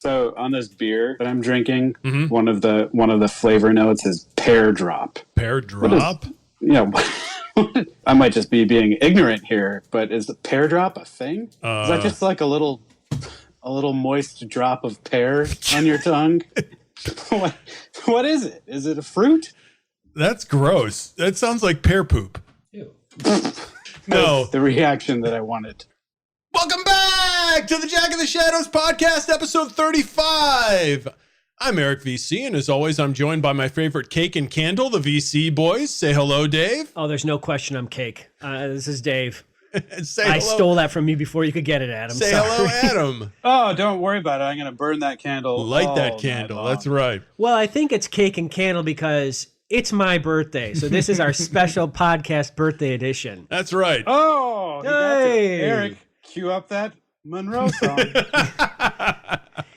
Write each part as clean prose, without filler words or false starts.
So on this beer that I'm drinking, one of the flavor notes is pear drop. Pear drop? I might just be being ignorant here, but is the pear drop a thing? Is that just like a little moist drop of pear on your tongue? What is it? Is it a fruit? That's gross. That sounds like pear poop. Ew. No. The reaction that I wanted. Welcome back to the Jack of the Shadows podcast, episode 35. I'm Eric VC, and as always, I'm joined by my favorite cake and candle, the VC boys. Say hello, Dave. Oh, there's no question I'm cake. This is Dave. Say I hello. stole that from you before you could get it, Adam. Say Sorry. hello, Adam. Oh, don't worry about it. I'm going to burn that candle. Light that candle. That's right. Well, I think it's cake and candle because it's my birthday. So this is our special podcast birthday edition. That's right. Oh, Hey. Eric, cue up that Monroe song.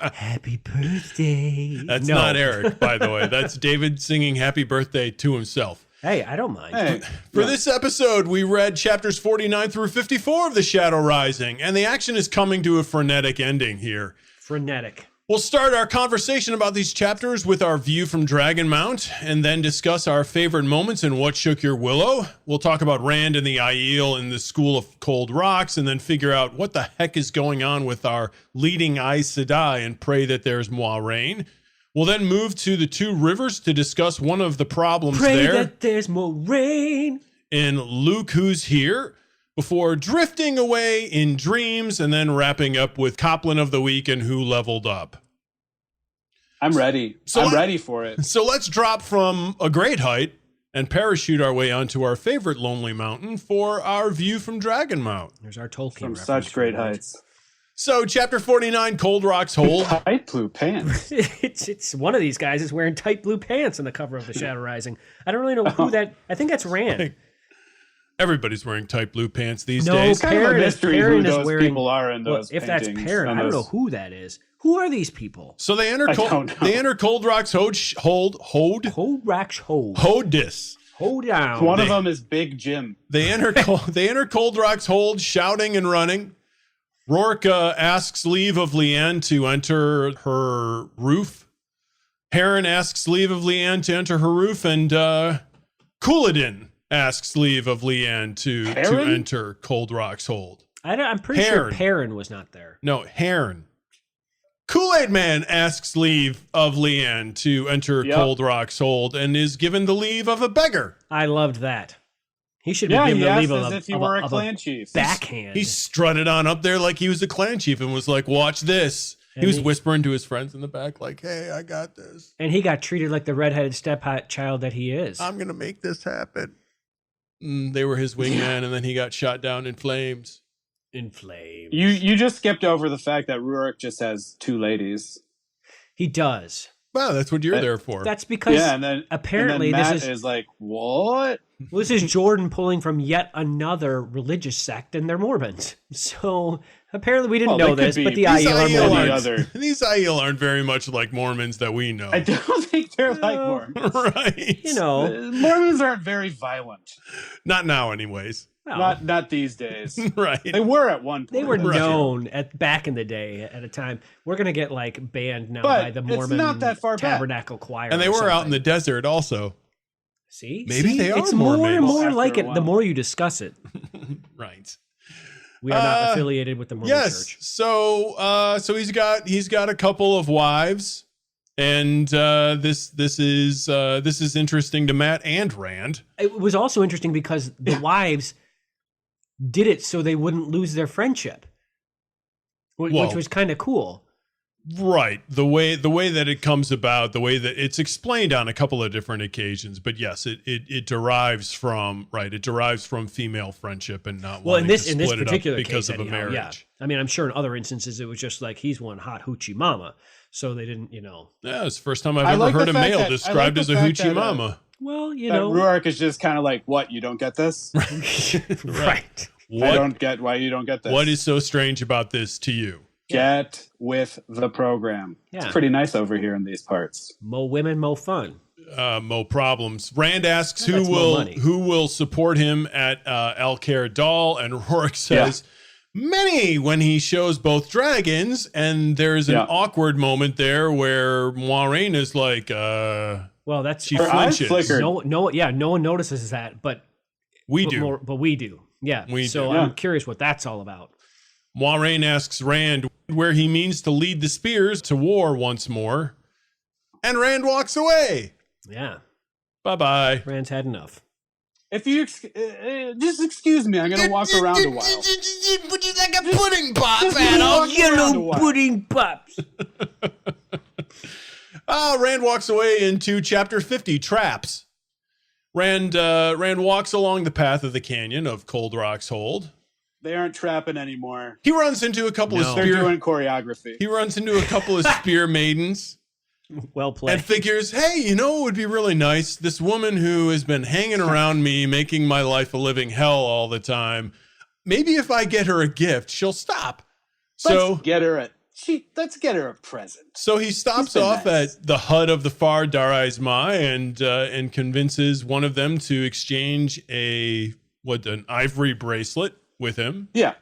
Happy birthday. That's No. not Eric, by the way. That's David singing happy birthday to himself. Hey, I don't mind. Hey, For this episode, we read chapters 49 through 54 of The Shadow Rising, and the action is coming to a frenetic ending here. Frenetic. We'll start our conversation about these chapters with our view from Dragonmount, and then discuss our favorite moments in What Shook Your Willow. We'll talk about Rand and the Aiel in the School of Cold Rocks, and then figure out what the heck is going on with our leading Aes Sedai and pray that there's Moiraine. We'll then move to the Two Rivers to discuss one of the problems Pray there that there's more rain. in Luke Who's Here, before drifting away in dreams and then wrapping up with Coplin of the Week and Who Leveled Up. I'm ready. I'm ready for it. So let's drop from a great height and parachute our way onto our favorite lonely mountain for our view from Dragonmount. There's our Tolkien From reference such great for that. heights. So chapter 49, Cold Rock's Hole. Tight blue pants. It's one of these guys is wearing tight blue pants on the cover of The Shadow Rising. I don't really know who that. I think that's Rand. Everybody's wearing tight blue pants these No, days. It's kind of a Perrin mystery who Perrin is those wearing- people are in those If that's paintings. Perrin, and I don't know those- who that is. Who are these people? So they enter I don't know. they enter Cold Rock's hold Hold Rax Hold. Hodis. Hold down. One of them is Big Jim. They enter Cold Rock's hold, shouting and running. Rourke asks leave of Leanne to enter her roof. Perrin asks leave of Leanne to enter her roof, and Couladin asks leave of Leanne to Perrin? enter Cold Rock's hold. I'm pretty Perrin. sure Perrin was not there. No, Heron. Kool-Aid Man asks leave of Leanne to enter Yep. Cold Rock's hold and is given the leave of a beggar. I loved that. He should be Yeah, given he the asked leave as of, if he of were a, a of clan chief. backhand. He strutted on up there like he was a clan chief and was like, watch this. He And was he- whispering to his friends in the back like, hey, I got this. And he got treated like the redheaded stepchild that he is. I'm going to make this happen. They were his wingman, and then he got shot down in flames. In flames. You just skipped over the fact that Rurik just has two ladies. He does. Wow, that's what you're there for. That's because Yeah, and then apparently and then Matt this is like, what? this is Jordan pulling from yet another religious sect, and they're Mormons. So apparently we didn't Well, know they could this, be- but the These Aiel are Aiel Mormons. other. These Aiel aren't very much like Mormons that we know. I don't think they're like Mormons. Right. You know, Mormons aren't very violent. Not now, anyways. well, Not these days. Right. They were at one point. they were Right. known back in the day at a time. We're gonna get like banned now But by the it's Mormon not that far back. Tabernacle Choir, And they or were out in something. the desert also. See, Maybe they are It's more and Mormons. more After like a it while. the more you discuss it. Right. We are not affiliated with the Mormon Yes. Church. So he's got a couple of wives, and this is interesting to Matt and Rand. It was also interesting because the wives did it so they wouldn't lose their friendship, which Whoa. was kind of cool. Right. The way that it comes about, the way that it's explained on a couple of different occasions, but yes, it derives from female friendship and not Well, in wanting this to in this split it up particular because case, of a anyhow, marriage. yeah. I mean, I'm sure in other instances it was just like he's one hot hoochie mama, so they didn't, Yeah, it's the first time I've I ever like heard the a fact male that- I like described the as a fact hoochie that, mama. Well, you That know, Rurik is just kind of like, what? You don't get this? right? I What don't get why you don't get this. what is so strange about this to you? Get with the program. Yeah. It's pretty nice over here in these parts. Mo women, mo fun. Mo problems. Rand asks Yeah, that's more money. who will support him at Al Dal, and Rourke says many when he shows both dragons, and there's an awkward moment there where Moiraine is like, well, that's she her eyes flinches. flickered. No one notices that, but We do. but we do. Yeah. We so do. I'm curious what that's all about. Moiraine asks Rand where he means to lead the spears to war once more, and Rand walks away. Yeah. Bye-bye. Rand's had enough. If you just excuse me, I'm gonna walk around a while. Would you like a pudding pop, Yellow pudding pops. Rand walks away into chapter 50, Traps. Rand walks along the path of the canyon of Cold Rock's Hold. They aren't trapping anymore. He runs into a couple of They're doing choreography. He runs into a couple of spear maidens. Well played. And figures, hey, you know, it would be really nice. This woman who has been hanging around me, making my life a living hell all the time. Maybe if I get her a gift, she'll stop. Let's get her a present. So he stops off at the hut of the Far Darais Mai and convinces one of them to exchange an ivory bracelet with him. Yeah.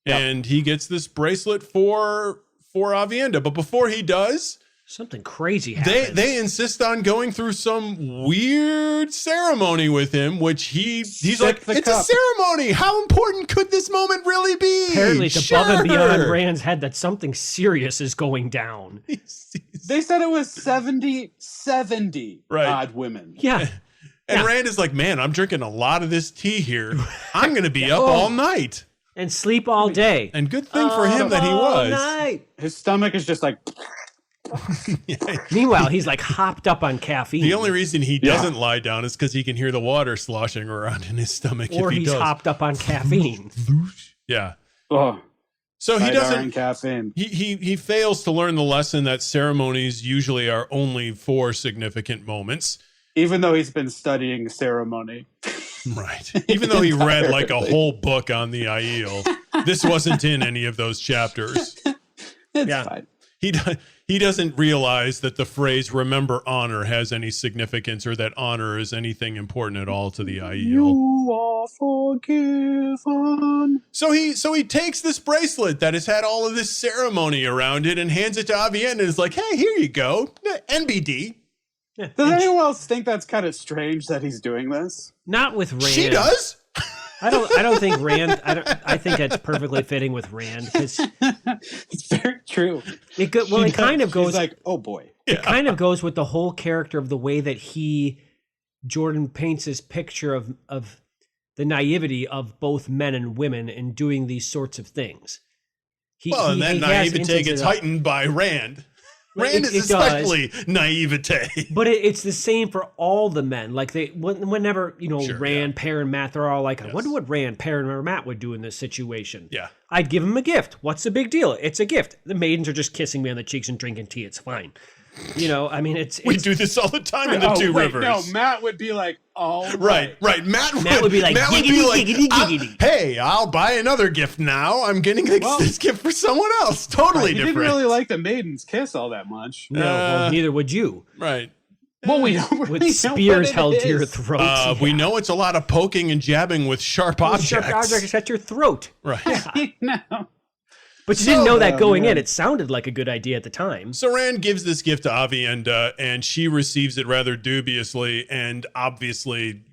And he gets this bracelet for Aviendha. But before he does, something crazy happens. They insist on going through some weird ceremony with him, which he's like, it's a ceremony. How important could this moment really be? Apparently it's above and beyond Rand's head that something serious is going down. They said it was 70 odd women. Yeah. And Rand is like, man, I'm drinking a lot of this tea here. I'm going to be up all night. And sleep all day. And good thing for him that he was. Night. His stomach is just like... Meanwhile, he's like hopped up on caffeine. The only reason he doesn't lie down is because he can hear the water sloshing around in his stomach. Or he's hopped up on caffeine. Yeah. Oh. So he doesn't. Caffeine. He fails to learn the lesson that ceremonies usually are only for significant moments. Even though he's been studying ceremony. Right. Even though he read like a whole book on the Aiel, this wasn't in any of those chapters. It's fine. He doesn't realize that the phrase "remember honor" has any significance, or that honor is anything important at all to the Aiel. You are forgiven. So he takes this bracelet that has had all of this ceremony around it and hands it to Aviendha and is like, "Hey, here you go, NBD." Does anyone else think that's kind of strange that he's doing this? Not with Rand. She does. I don't think Rand. I think that's perfectly fitting with Rand because it's very true. It kind of goes She's like, oh boy. It kind of goes with the whole character of the way that Jordan paints his picture of the naivety of both men and women in doing these sorts of things. And that naivete gets heightened by Rand. Rand is especially naivete. But it's the same for all the men. Like whenever, Rand, Per, and Matt, they're all like, I wonder what Rand, Per, and Matt would do in this situation. Yeah. I'd give him a gift. What's the big deal? It's a gift. The maidens are just kissing me on the cheeks and drinking tea. It's fine. I mean, we do this all the time in the Two Rivers. No, Matt would be like, oh, right. Matt would be like, giggity. Hey, I'll buy another gift now. I'm getting this gift for someone else. Totally different. He didn't really like the maidens kiss all that much. No, neither would you. Right. Well, we don't really with spears held to your throat. We know it's a lot of poking and jabbing with sharp objects. Sharp objects at your throat. Right. No. But you didn't know that going in. It sounded like a good idea at the time. So Rand gives this gift to Aviendha, and she receives it rather dubiously. And obviously,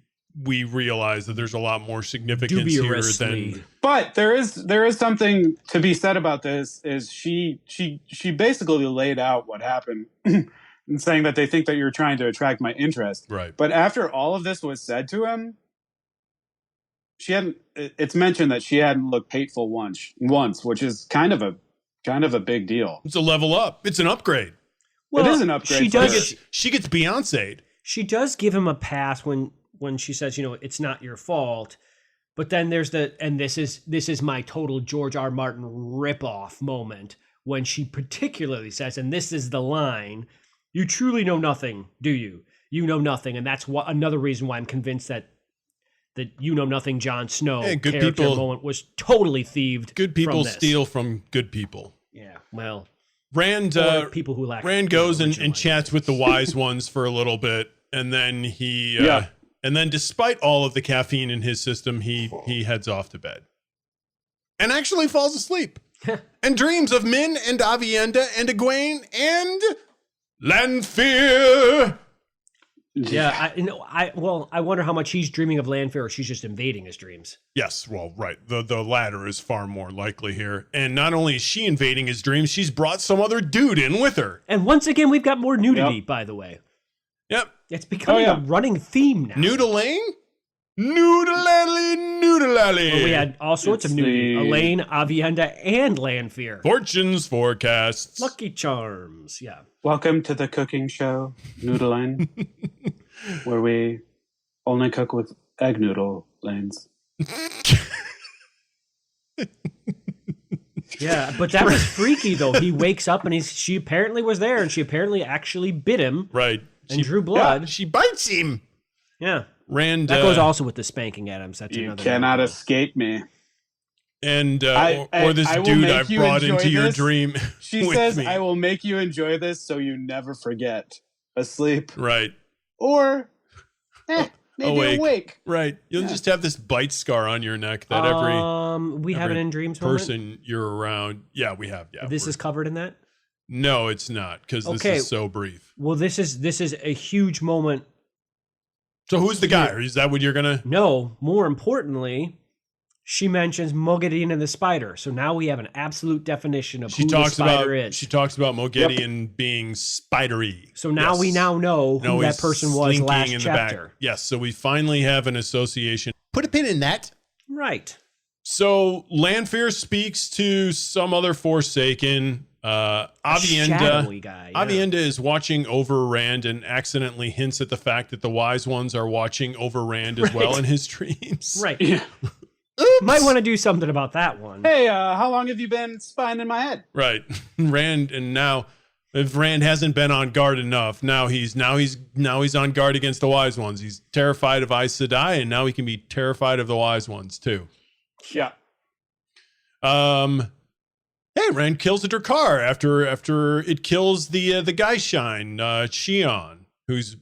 we realize that there's a lot more significance here than. But there is something to be said about this. Is she basically laid out what happened, and saying that they think that you're trying to attract my interest. Right. But after all of this was said to him, it's mentioned that she hadn't looked hateful once, which is kind of a big deal. It's a level up. It's an upgrade. Well, it is an upgrade. She gets Beyonce'd. She does give him a pass when she says, it's not your fault. But then there's this is my total George R. Martin ripoff moment when she particularly says, and this is the line, "You truly know nothing, do you? You know nothing." And that's another reason why I'm convinced that you know nothing Jon Snow character moment was totally thieved. Good people steal from good people. Yeah, well, Rand people who lack. Rand goes and chats with the wise ones for a little bit, and then and then despite all of the caffeine in his system, he heads off to bed. and actually falls asleep and dreams of Min and Avienda and Egwene and Lanfear. Yeah, I wonder how much he's dreaming of Lanfear or she's just invading his dreams. Yes, well, right. The latter is far more likely here. And not only is she invading his dreams, she's brought some other dude in with her. And once again, we've got more nudity, by the way. Yep. It's becoming a running theme now. Noodling? Noodle-lally. Well, we had all sorts of nudity. Elaine, Avienda, and Lanfear. Fortunes forecasts. Lucky Charms, yeah. Welcome to the cooking show, Noodleline, where we only cook with egg noodle lanes. Yeah, but that was freaky, though. He wakes up and she apparently was there, and she apparently actually bit him. Right. And drew blood. Yeah, she bites him. Yeah. Rand. That goes also with the spanking, Adams. That's you another cannot escape me. And or this dude I brought into your dream. She says, I will make you enjoy this so you never forget. Asleep. Right. Or maybe awake. Right. You'll just have this bite scar on your neck that every have it in dreams person moment? You're around. Yeah, we have. Yeah. This is covered in that? No, it's not, because this is so brief. Well, this is a huge moment. So who's the guy? Is that what you're gonna? No, more importantly, she mentions Moghedien and the spider. So now we have an absolute definition of who the spider is. She talks about Moghedien being spidery. So now we know who that person was last chapter. Yes, so we finally have an association. Put a pin in that. Right. So Lanfear speaks to some other Forsaken. Shadowy guy. Yeah. Avienda is watching over Rand and accidentally hints at the fact that the wise ones are watching over Rand as well in his dreams. Right. Yeah. Might want to do something about that one. Hey, how long have you been spying in my head? Right. Rand, and now if Rand hasn't been on guard enough, now he's on guard against the wise ones. He's terrified of Aes Sedai, and now he can be terrified of the wise ones too. Yeah. Hey, Rand kills a Drakkar after it kills the Geishine, Shion, who's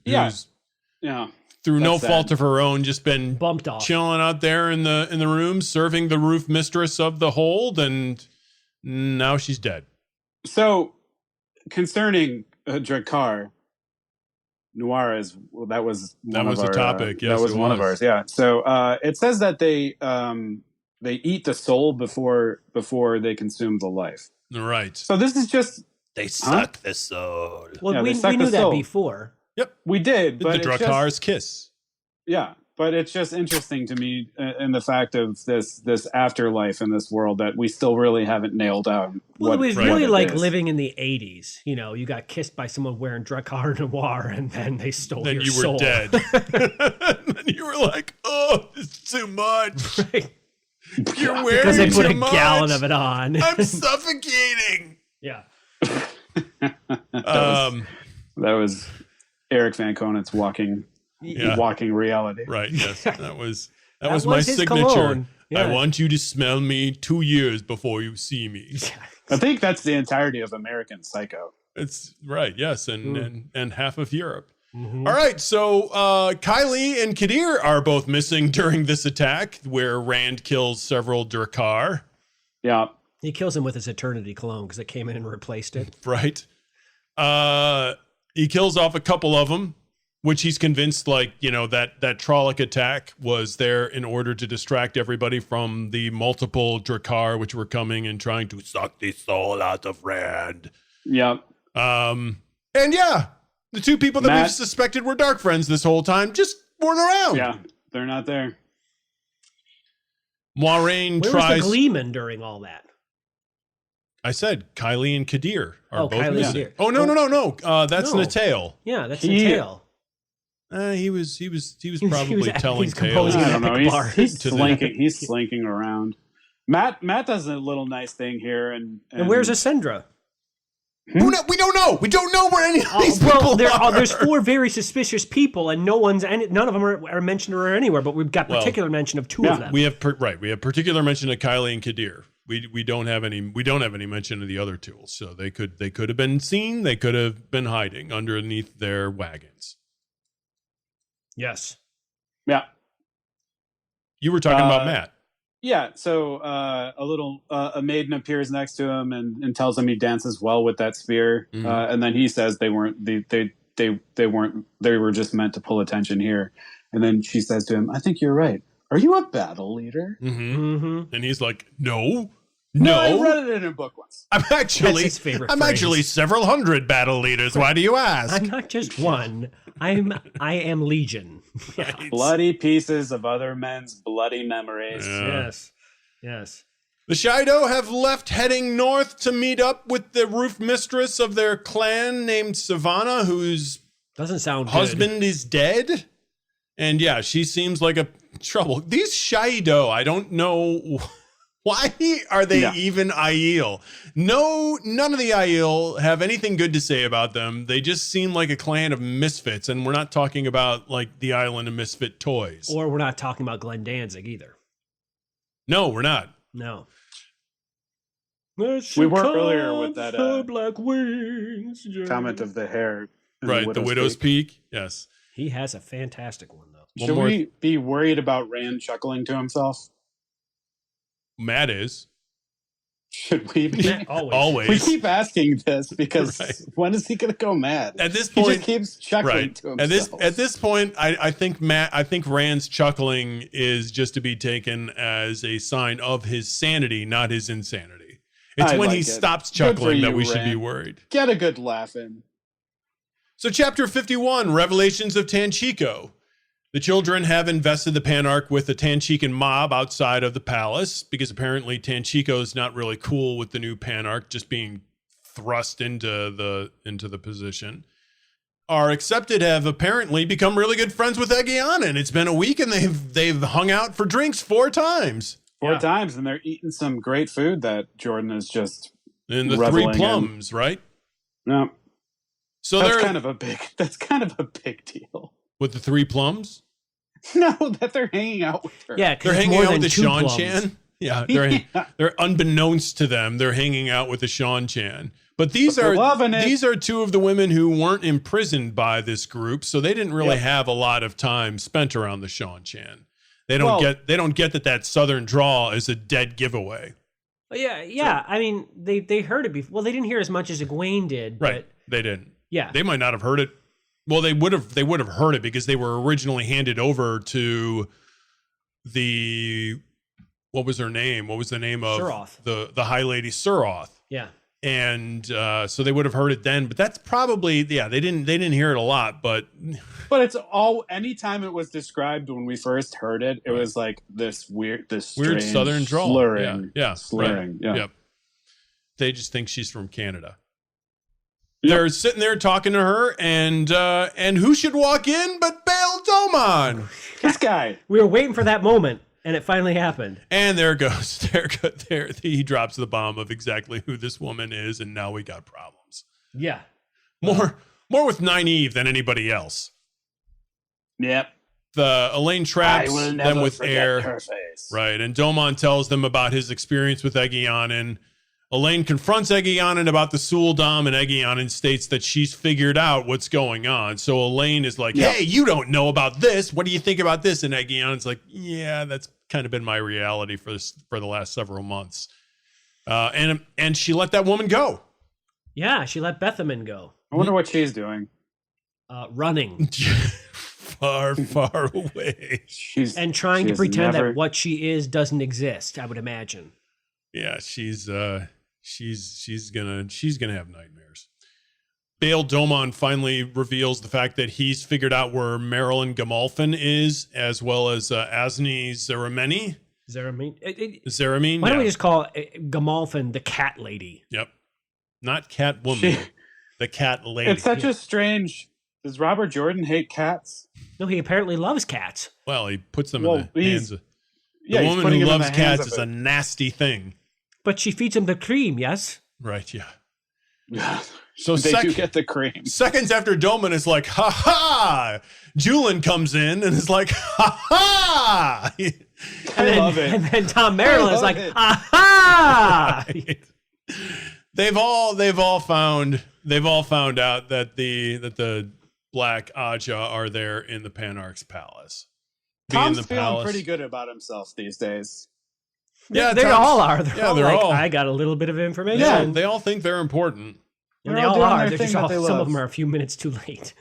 through no fault of her own, just been bumped off, chilling out there in the room, serving the roof mistress of the hold, and now she's dead. So, concerning Drakkar, Noir that was a topic. Yes, that was one of ours. Yeah. So it says that they eat the soul before they consume the life. Right. So this is just they suck the soul. Well, we knew that before. Yep, we did. But the Drakkar's kiss. Yeah, but it's just interesting to me in the fact of this afterlife in this world that we still really haven't nailed down. Well, it was really like living in the 80s. You know, you got kissed by someone wearing Drakkar Noir, and then they stole your soul. Then you were dead. And you were like, oh, it's too much. Right. You're wearing because they put a much. gallon of it on. I'm suffocating. Yeah. That was Eric Van Conant's walking reality. Right. Yes. That was my signature. Yeah. I want you to smell me 2 years before you see me. I think that's the entirety of American Psycho. It's right. Yes. And half of Europe. Mm-hmm. All right, so Kylie and Kadir are both missing during this attack where Rand kills several Drakkar. Yeah. He kills him with his Eternity clone because it came in and replaced it. Right. He kills off a couple of them, which he's convinced, that Trolloc attack was there in order to distract everybody from the multiple Drakkar which were coming and trying to suck the soul out of Rand. Yeah. And yeah. The two people that we've suspected were dark friends this whole time just weren't around. Yeah, they're not there. Moiraine Where was the Gleeman during all that? I said Kylie and Kadir are both Kylie missing. Oh no! That's Natail. Yeah, that's Natail. He was probably telling tales. I don't know. He's slinking. He's slinking around. Matt does a little nice thing here, and where's Ascendra? We don't know. We don't know where any of these people are. There's 4 very suspicious people, and none of them are mentioned or anywhere. But we've got particular mention of 2 of them. We have particular mention of Kylie and Kadir. We don't have any mention of the other 2. So they could have been seen. They could have been hiding underneath their wagons. Yes. Yeah. You were talking about Matt. Yeah, so a maiden appears next to him and tells him he dances well with that spear, and then he says they were just meant to pull attention here, and then she says to him, "I think you're right. Are you a battle leader?" And he's like, "No, I read it in a book once. I'm actually phrase. several hundred battle leaders. Why do you ask? I'm not just one. I am legion." Right. Bloody pieces of other men's bloody memories. Yeah. Yes. The Shido have left, heading north to meet up with the roof mistress of their clan named Savannah, whose Doesn't sound husband is dead. And yeah, she seems like a trouble. These Shido, I don't know why are they even Aiel. No, none of the Aiel have anything good to say about them. They just seem like a clan of misfits, and we're not talking about like the Island of Misfit Toys. Or we're not talking about Glenn Danzig either. No, we're not. No. We were earlier with that black wings, comment of the hair. Right, the Widow's Peak. Yes. He has a fantastic one, though. Should we be worried about Rand chuckling to himself? Matt is. Should we be? Always. We keep asking this because when is he going to go mad? At this point, he just keeps chuckling to himself. At this point, I think Rand's chuckling is just to be taken as a sign of his sanity, not his insanity. It's when he stops chuckling that we should be worried. Get a good laugh in. So chapter 51, Revelations of Tanchico. The children have invested the Panarch with the Tanchican mob outside of the palace because apparently Tanchico is not really cool with the new Panarch just being thrust into the position. Our accepted have apparently become really good friends with Egiana, and it's been a week and they've hung out for drinks 4 times. 4 times, and they're eating some great food that Jordan is just in the 3 plums, right? No. So that's kind of a big deal. With the 3 plums? No, that they're hanging out with her. Yeah, they're hanging out with the Sean Chan. Yeah, they're unbeknownst to them, they're hanging out with the Sean Chan. But these are 2 of the women who weren't imprisoned by this group, so they didn't really have a lot of time spent around the Sean Chan. They don't get that Southern drawl is a dead giveaway. Yeah. I mean, they heard it before. Well, they didn't hear as much as Egwene did. Right. But they didn't. Yeah. They might not have heard it. Well, they would have heard it because they were originally handed over to what was her name? What was the name of Suroth. the High Lady Suroth? Yeah. And so they would have heard it then, but that's probably they didn't hear it a lot, but it's all anytime it was described when we first heard it, it was like this weird Southern drawl, slurring. Right. Yeah. Yep. They just think she's from Canada. They're sitting there talking to her, and who should walk in but Bail Domon? This guy. We were waiting for that moment, and it finally happened. And there goes. There he drops the bomb of exactly who this woman is, and now we got problems. Yeah. More with Nynaeve than anybody else. Yep. Elaine traps them with air. Her face. Right, and Domon tells them about his experience with Egianin. Elaine confronts Egianin about the Suldam, and Egianin states that she's figured out what's going on. So Elaine is like, hey, you don't know about this. What do you think about this? And Egianin's like, yeah, that's kind of been my reality for the last several months. And she let that woman go. Yeah, she let Bethamin go. I wonder what she's doing. Running. Far, far away. And trying to pretend that what she is doesn't exist, I would imagine. Yeah, she's gonna have nightmares. Bail Domon finally reveals the fact that he's figured out where Marilyn Gamalfin is, as well as Asni Zerameni. Zeramine. Why don't we just call Gamalfin the cat lady? Yep, not cat woman, the cat lady. It's such a strange. Does Robert Jordan hate cats? No, he apparently loves cats. Well, he puts them in the hands of. The woman who loves cats is a nasty thing. But she feeds him the cream, yes? Right, yeah. Yeah. So they do get the cream. Seconds after Domon is like, ha ha! Julian comes in and is like, ha ha! I love it. And then Tom Merrill is like, aha! Right. They've all found out that the Black Aja are there in the Panarch's palace. Tom's feeling pretty good about himself these days. Yeah, they all are. They're all like, I got a little bit of information. Yeah, they all think they're important. And they all are. They're just all, some of them are a few minutes too late.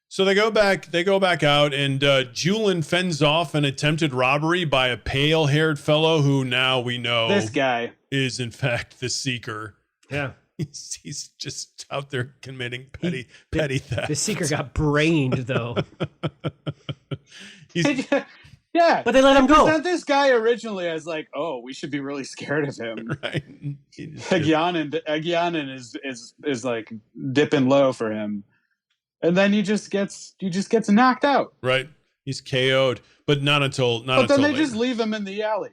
So they go back out, and Julian fends off an attempted robbery by a pale-haired fellow who now we know this guy is in fact the Seeker. Yeah. He's just out there committing petty theft. The Seeker got brained, though. Yeah, but they let him go. Not this guy originally as like, oh, we should be really scared of him. Right. Agyanan is like dipping low for him, and then he just gets knocked out. Right. He's KO'd, but not until then they later. just leave him in the alley.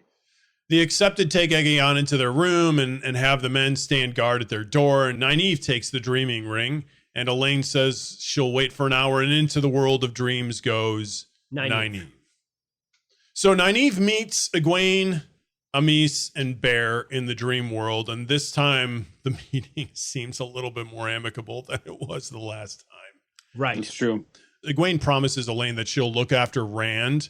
The Accepted take Agyanan into their room and have the men stand guard at their door. And Nynaeve takes the dreaming ring, and Elaine says she'll wait for an hour, and into the world of dreams goes Nynaeve. So Nynaeve meets Egwene, Amis, and Bear in the dream world, and this time the meeting seems a little bit more amicable than it was the last time. Right. It's true. Egwene promises Elaine that she'll look after Rand.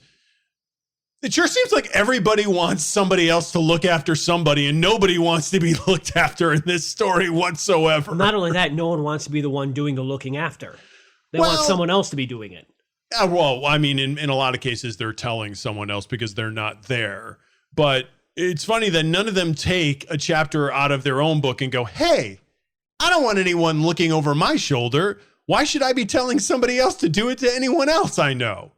It sure seems like everybody wants somebody else to look after somebody, and nobody wants to be looked after in this story whatsoever. Not only that, no one wants to be the one doing the looking after. They want someone else to be doing it. Well, I mean, in a lot of cases, they're telling someone else because they're not there. But it's funny that none of them take a chapter out of their own book and go, hey, I don't want anyone looking over my shoulder. Why should I be telling somebody else to do it to anyone else I know?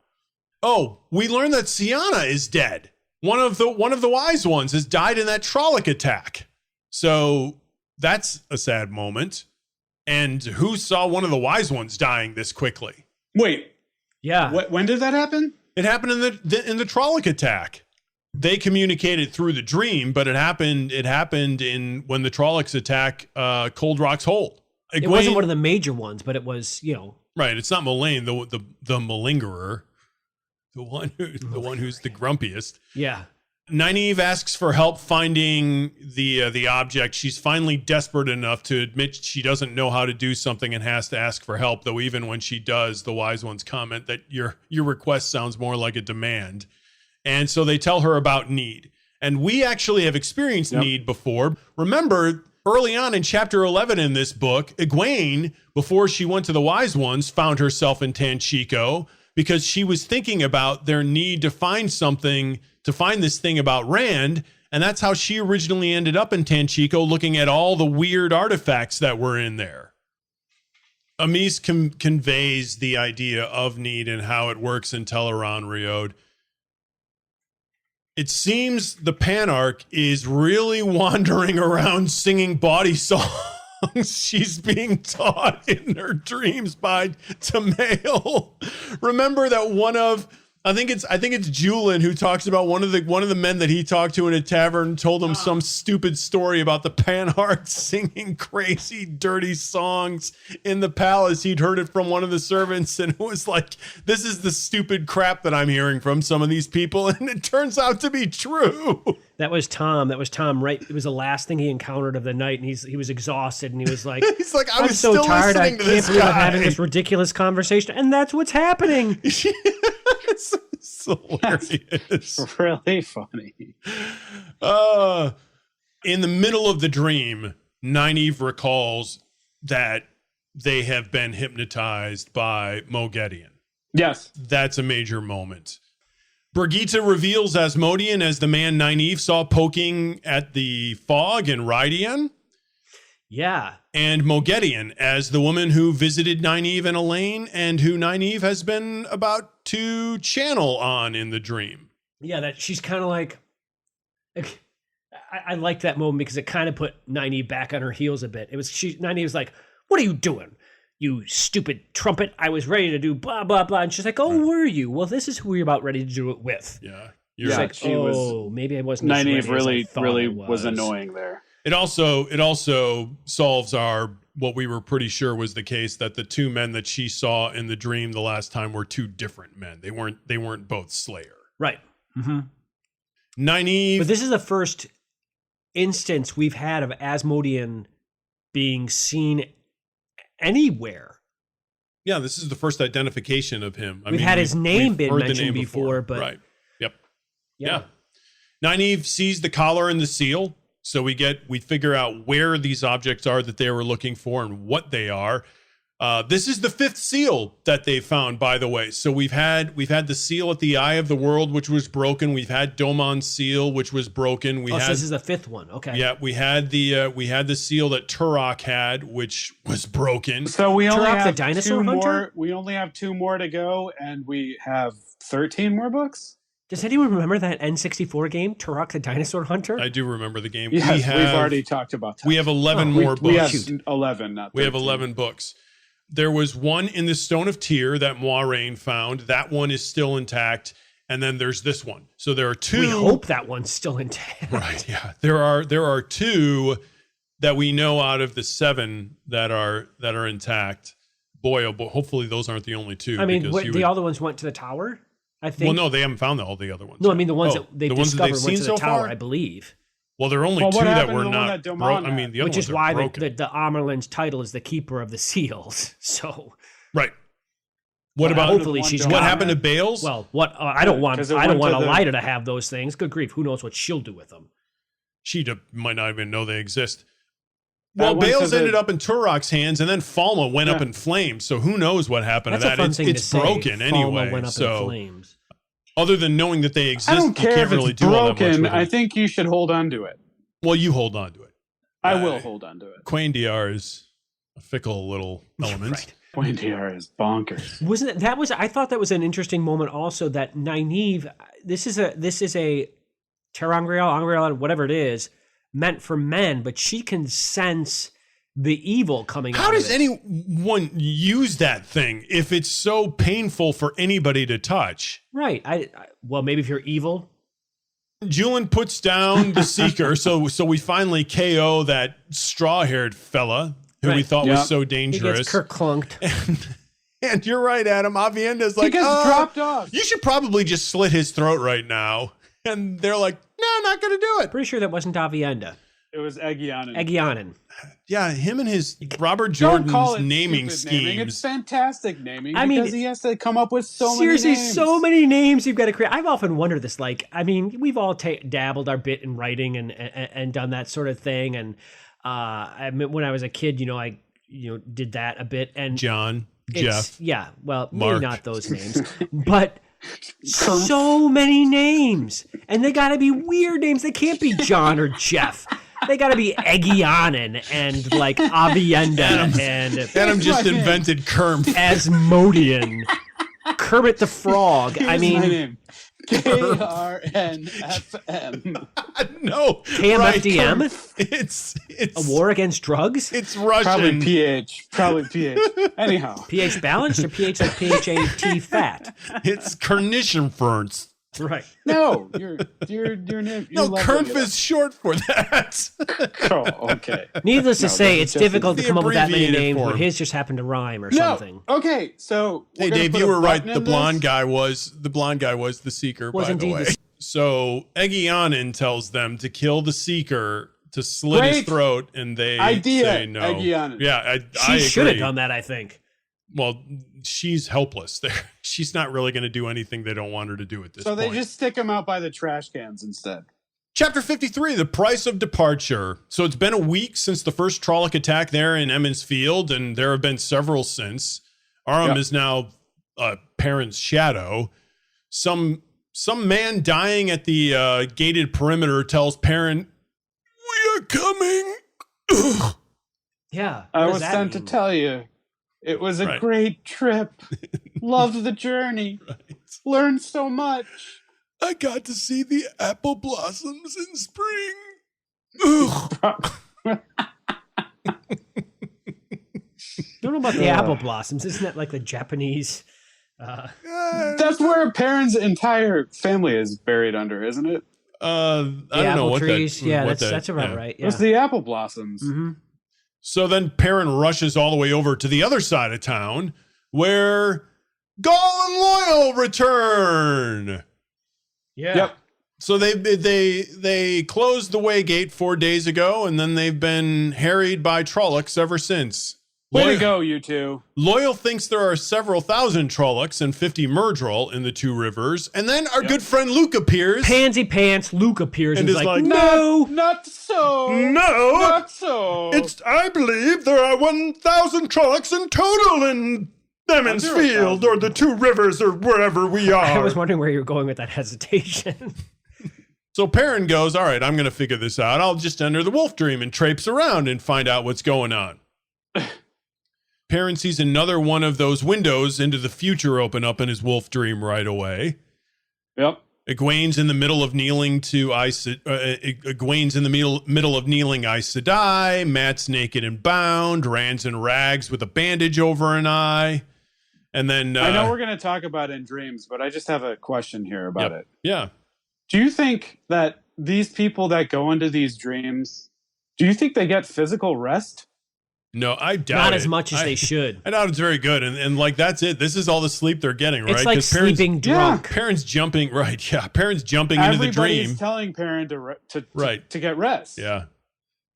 Oh, we learned that Sienna is dead. One of the wise ones has died in that Trolloc attack. So that's a sad moment. And who saw one of the wise ones dying this quickly? Wait. Yeah. When did that happen? It happened in the Trolloc attack. They communicated through the dream, but it happened in when the Trollocs attack Cold Rock's Hold. It wasn't one of the major ones, but it was, Right. It's not Moiraine, the malingerer. The one who's the grumpiest. Yeah. Nynaeve asks for help finding the object. She's finally desperate enough to admit she doesn't know how to do something and has to ask for help, though even when she does, the wise ones comment that your request sounds more like a demand. And so they tell her about need. And we actually have experienced need before. Remember, early on in chapter 11 in this book, Egwene, before she went to the wise ones, found herself in Tanchico because she was thinking about their need to find this thing about Rand, and that's how she originally ended up in Tanchico, looking at all the weird artifacts that were in there. Amis conveys the idea of need and how it works in Teleron Riod. It seems the Panarch is really wandering around singing bawdy songs she's being taught in her dreams by Tamael. Remember that I think it's Julian who talks about one of the men that he talked to in a tavern told him some stupid story about the Panarch singing crazy, dirty songs in the palace. He'd heard it from one of the servants, and it was like, this is the stupid crap that I'm hearing from some of these people, and it turns out to be true. That was Tom, right? It was the last thing he encountered of the night, and he was exhausted, and he was like, he's like, I'm so tired, I can't believe I'm having this ridiculous conversation, and that's what's happening. It's hilarious. It's really funny. In the middle of the dream, Nynaeve recalls that they have been hypnotized by Moghedien. Yes. That's a major moment. Brigitte reveals Asmodean as the man Nynaeve saw poking at the fog in Rhydian. Yeah. And Moghedien as the woman who visited Nynaeve and Elaine and who Nynaeve has been about to channel on in the dream. Yeah, that she's kind of like I like that moment because it kind of put Nynaeve back on her heels a bit. Nynaeve was like, "What are you doing? You stupid trumpet. I was ready to do blah, blah, blah." And she's like, "Oh, were you? Well, this is who we're about ready to do it with." Yeah. She's like, maybe I wasn't. Nynaeve really was annoying there. It also solves what we were pretty sure was the case, that the two men that she saw in the dream the last time were two different men. They weren't both Slayer. Right. Mm-hmm. Nynaeve. But this is the first instance we've had of Asmodean being seen anywhere. Yeah, this is the first identification of him. We've had his name been mentioned before, but right. Yep. Yeah. Nynaeve sees the collar and the seal. So we figure out where these objects are that they were looking for and what they are. This is the 5th seal that they found, by the way. So we've had the seal at the Eye of the World, which was broken. We've had Domon's seal, which was broken. So this is the 5th one. Okay. Yeah, we had the seal that Turok had, which was broken. So we only Turok have the dinosaur 2 hunter? more. We only have 2 more to go, and we have 13 more books. Does anyone remember that N64 game, Turok the Dinosaur Hunter? I do remember the game. Yes, we've already talked about that. We have 11 more books. We have 11, not 13. We have 11 books. There was one in the Stone of Tyr that Moiraine found. That one is still intact. And then there's this one. So there are 2. We hope that one's still intact. Right, yeah. There are 2 that we know out of the 7 that are intact. Boy, oh boy, hopefully those aren't the only 2. I mean, the other ones went to the tower? I think. Well, no, they haven't found all the other ones. No, I mean the ones that they've discovered went seen to the so tower, far? I believe. Well, there are only 2 that were not broken. broken. I mean, the other Which ones is why are broken. the Amerlin's title is the keeper of the seals. So Right. What about hopefully she's what got happened it. to Bales? Well, what I don't want Because it I don't went want to the- Elida to have those things. Good grief, who knows what she'll do with them? She might not even know they exist. That Well, went to Bales the- ended up in Turok's hands, and then Falma went up in flames. So who knows what happened That's to a that? fun thing It's to say. broken Falma anyway. went up So in flames. other than knowing that they exist, I don't you care can't if really it's do all that much broken. with I it. think you should hold on to it. Well, you hold on to it. I will hold on to it. Quain DR is a fickle little element. Right. Point DR is bonkers. Wasn't it, that was I thought that was an interesting moment also that Nynaeve, this is a Terangriel, whatever it is, meant for men, but she can sense the evil coming out How of does it. anyone use that thing if it's so painful for anybody to touch? Right. Well, maybe if you're evil. Julian puts down the Seeker, so we finally KO that straw-haired fella who we Right. thought Yeah. was so He dangerous. gets clunked. And you're right, Adam. Avienda's He like, gets dropped off. you should probably just slit his throat right now. And they're like, no, not going to do it. Pretty sure that wasn't Avienda. It was Eggianen. Eggianen. Yeah, him and his Robert Don't call Jordan's it naming stupid naming. It's schemes. fantastic naming. I mean, because he has to come up with so Seriously, many names. so many names you've got to create. I've often wondered this. Like, I mean, we've all dabbled our bit in writing and done that sort of thing. And I mean, when I was a kid, I did that a bit. And John, it's- Jeff. yeah, well, Mark. maybe not those names, but so many names, and they got to be weird names. They can't be John or Jeff. They got to be Eggianen and like Avienda and Adam just my name. invented Kerm. Asmodian, Kermit the Frog. I Here's mean, my name. KRNFM. No, KMFDM? right, It's a war against drugs. It's Russian. Probably PH. Probably PH. Anyhow. pH balanced or pH like PHAT fat? It's Carnitionferns. Right. No, your name. No, Kermf is short for that. Oh, okay. Needless to No, say, that's it's just difficult to the come up with that many abbreviated names, form. but his just happened to rhyme or No. something. Okay, so Hey, Dave, you were right. The blonde guy was the Seeker. Was by indeed the way. the- So Eggianen tells them to kill the Seeker, to slit his Great throat, and they idea, say no. Eggianen. Yeah, I She should have agree. done that, I think. Well, she's helpless there. She's not really going to do anything they don't want her to do at this So point. they just stick him out by the trash cans instead. Chapter 53, The Price of Departure. So it's been a week since the first Trolloc attack there in Emmons Field, and there have been several since. Aram Yep. is now Perrin's shadow. Some man dying at the gated perimeter tells Perrin, "We are coming." Yeah. I what does was that sent to mean? tell you. It was a Right. great trip. Loved the journey. Learned so much. I got to see the apple blossoms in spring. Ugh. Don't know about the apple blossoms. Isn't that like the Japanese? That's where Perrin's entire family is buried under, isn't it? I don't know apple what trees. that. Yeah, what that's that- about yeah. right. Yeah. It's the apple blossoms. Mm-hmm. So then Perrin rushes all the way over to the other side of town where Gall and Loyal return. Yeah. Yep. So they closed the Waygate 4 days ago, and then they've been harried by Trollocs ever since. Way to go, you two. Loyal thinks there are several thousand Trollocs and 50 Murdrol in the two rivers. And then our good friend Luke appears. Pansy Pants Luke appears and is like, no, not so. No. Not so. I believe there are 1,000 Trollocs in total in Emmons Field or the two rivers or wherever we are. I was wondering where you were going with that hesitation. So Perrin goes, all right, I'm going to figure this out. I'll just enter the wolf dream and traipse around and find out what's going on. Perrin sees another one of those windows into the future open up in his wolf dream right away. Yep. Egwene's in the middle of kneeling to Aes Sedai. Mat's naked and bound. Rand's in rags with a bandage over an eye. And then I know we're going to talk about in dreams, but I just have a question here about it. Yeah. Do you think that these people that go into these dreams, do you think they get physical rest? No, I doubt Not it. as much as they should. I doubt it's very good. And like, that's it. This is all the sleep they're getting, right? It's like sleeping drunk. Parents jumping, right, yeah. Parents jumping into the dream. Everybody's telling Perrin to get rest. Yeah.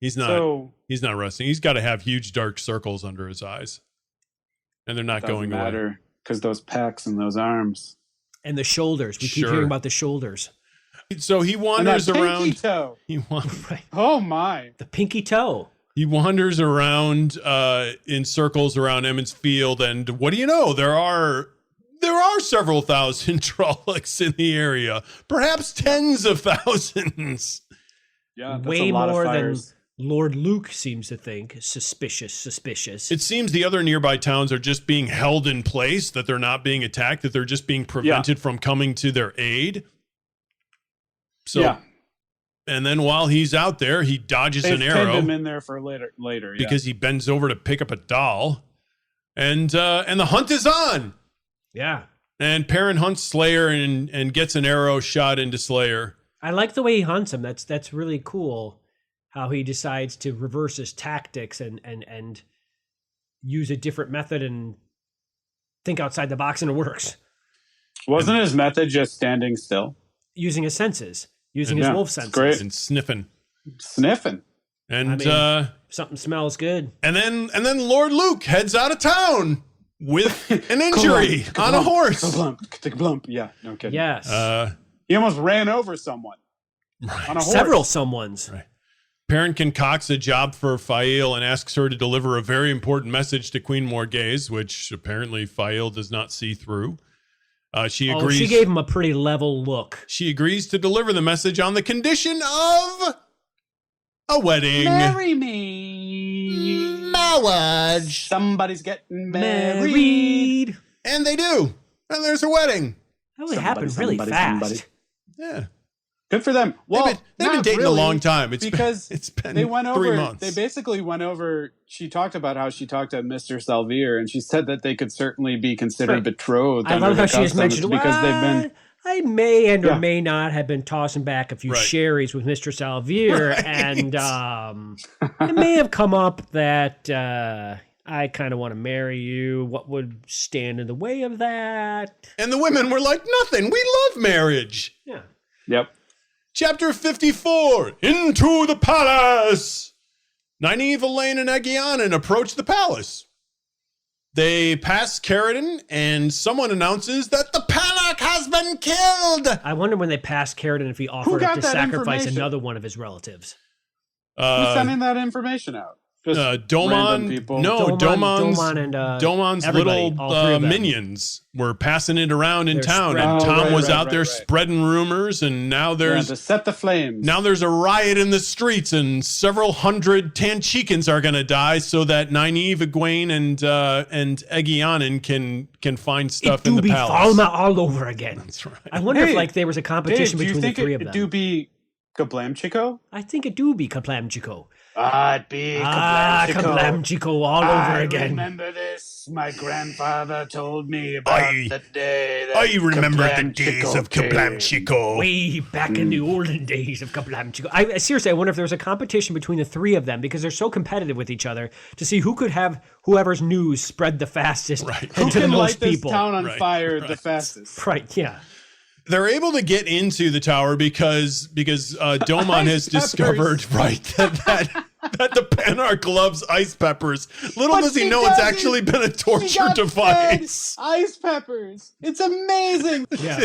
He's not resting. He's got to have huge dark circles under his eyes. And they're not going away. Doesn't matter, because those pecs and those arms. And the shoulders. We keep hearing about the shoulders. So he wanders around. Pinky toe. Right. Oh, my. The pinky toe. He wanders around in circles around Emmons Field, and what do you know? There are several thousand Trollocs in the area, perhaps tens of thousands. Yeah, that's way a lot more of than fires. Lord Luke seems to think. Suspicious. It seems the other nearby towns are just being held in place, that they're not being attacked, that they're just being prevented from coming to their aid. So, and then while he's out there, he dodges an arrow. They've pinned him in there for later because he bends over to pick up a doll, and the hunt is on. Yeah, and Perrin hunts Slayer and gets an arrow shot into Slayer. I like the way he hunts him. That's really cool. How he decides to reverse his tactics and use a different method and think outside the box, and it works. Wasn't his method just standing still? Using his senses. Using his wolf senses. Great. And sniffing. And something smells good. And then Lord Luke heads out of town with an injury on a horse. Ka-blump. Yeah, no kidding. Yes. He almost ran over someone on a horse. Several someones. Right. Perrin concocts a job for Fael and asks her to deliver a very important message to Queen Morghese, which apparently Fael does not see through. She agrees. She gave him a pretty level look. She agrees to deliver the message on the condition of a wedding. Marry me. Marriage. Somebody's getting married. And they do. And there's a wedding. That would happen really fast. Yeah. Good for them. Well, they've been dating a long time. It's been they went 3 over. months. They basically went over. She talked about how she talked to Mr. Salvir, and she said that they could certainly be considered betrothed. I love how she has mentioned because they've been. I may or may not have been tossing back a few sherries with Mr. Salvir, and it may have come up that I kind of want to marry you. What would stand in the way of that? And the women were like, nothing. We love marriage. Yeah. Yep. Chapter 54, Into the Palace. Nynaeve, Elaine, and Aegyanan approach the palace. They pass Carradine, and someone announces that the Panac has been killed. I wonder when they passed Carradine if he offered up to sacrifice another one of his relatives. Who's sending that information out? Domon and Domon's little minions were passing it around in town, and Tom was out there spreading rumors, and now there's to set the flames. Now there's a riot in the streets, and several hundred Tanchikans are going to die, so that Nynaeve, Egwene, and Aegyanan can find stuff in the palace. Falma all over again. That's right. I wonder if there was a competition between the three of them. Do you think it do be Kablamchiko? I think it do be Kablamchiko. It'd be Kablamchiko. Kablamchiko all over again. I remember this. My grandfather told me about the day that I remember the days of Kablamchiko. Way back in the olden days of Kablamchiko. Seriously, I wonder if there was a competition between the three of them because they're so competitive with each other to see who could have whoever's news spread the fastest and to the most people. Who can light this town on fire the fastest? Right, yeah. They're able to get into the tower because Domon has discovered that that the Panarch loves ice peppers. Little But does he she know it's doesn't. actually been a She torture got device. fed ice peppers. It's amazing. Yeah.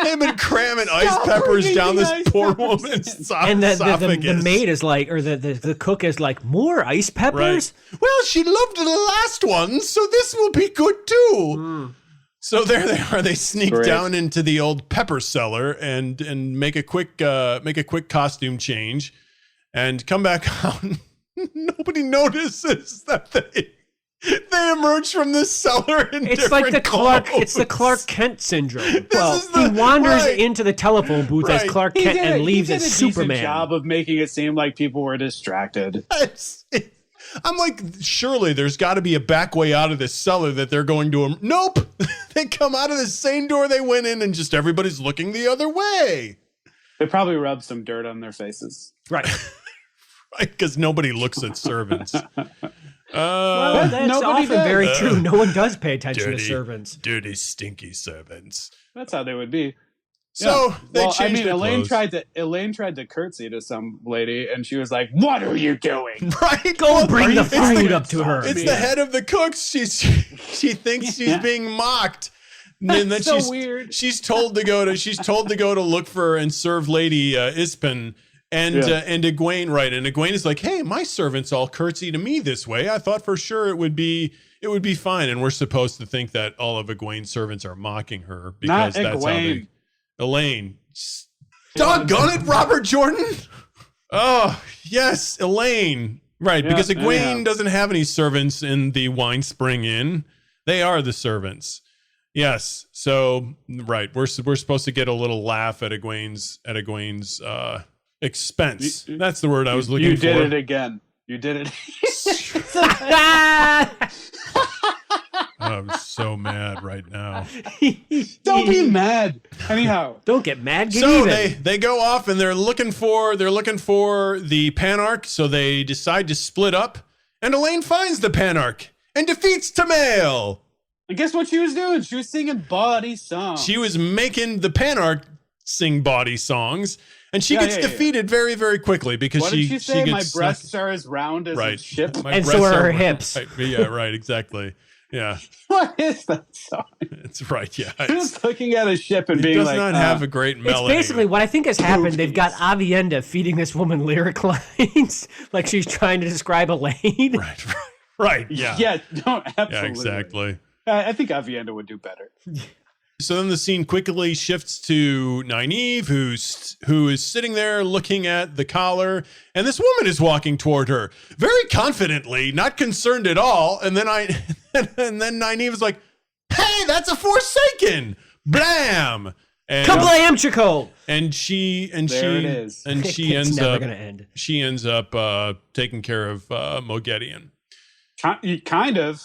They've been cramming ice Stop peppers bringing down the this ice poor peppers woman's in. And the esophagus. maid is like, or the cook is like, more ice peppers? Right. Well, she loved the last one, so this will be good too. So there they are. They sneak Great. down into the old pepper cellar and make a quick costume change, and come back out. Nobody notices that they emerge from the cellar in It's like different it's the clothes. Clark Kent syndrome. is He wanders right. into the telephone booth as Right. Clark Kent and leaves he as did a decent Superman. job of making it seem like people were distracted. I'm like, surely there's got to be a back way out of this cellar that they're going to. Nope. They come out of the same door they went in, and just everybody's looking the other way. They probably rubbed some dirt on their faces. Right. Right, because nobody looks at servants. Well, that's Nobody often does. very true. No one does pay attention Dirty, to servants. dirty, stinky servants. That's how they would be. So Yeah. they well, I changed mean, their Elaine clothes. tried to curtsy to some lady, and she was like, "What are you doing?" Right, Go bring the it's food up to her. It's the head of the cooks. She thinks she's being mocked. And then That's so weird. She's told to go to look for and serve Lady Ispin and Egwene, right? And Egwene is like, "Hey, my servants all curtsy to me this way. I thought for sure it would be fine." And we're supposed to think that all of Egwene's servants are mocking her because Not that's how Egwene. Elaine. Doggone it, Robert Jordan. Oh, yes, Elaine. Right, Yeah, because Egwene anyhow. doesn't have any servants in the Wine Spring Inn. They are the servants. Yes. So, right, we're supposed to get a little laugh at Egwene's expense. That's the word I was looking for. You did it again. You did it. I'm so mad right now. Don't be mad. Anyhow, Don't get mad. Get So even. they go off and they're looking for the Panarch. So they decide to split up, and Elaine finds the Panarch and defeats Tamael. and guess what she was doing? She was singing body songs. She was making the Panarch sing body songs, and she gets defeated very, very quickly because What did she say? My gets breasts are as round as a right. ship. My And so breasts are her hips. Right. Yeah, right, exactly. Yeah, What is that song? it's right. Yeah, Just looking at a ship and it being does like, not have a great It's melody. basically what I think has happened. They've got Avienda feeding this woman lyric lines like she's trying to describe Elaine. right. Yeah, yeah, no, absolutely. yeah, exactly. I think Avienda would do better. So then the scene quickly shifts to Nynaeve, who is sitting there looking at the collar, and this woman is walking toward her very confidently, not concerned at all. And then and then Nynaeve is like, "Hey, that's a Forsaken!" Blam! And Kablam Chico! and she There it is. and she It's ends never up gonna end. she ends up taking care of Moghedien. Kind of.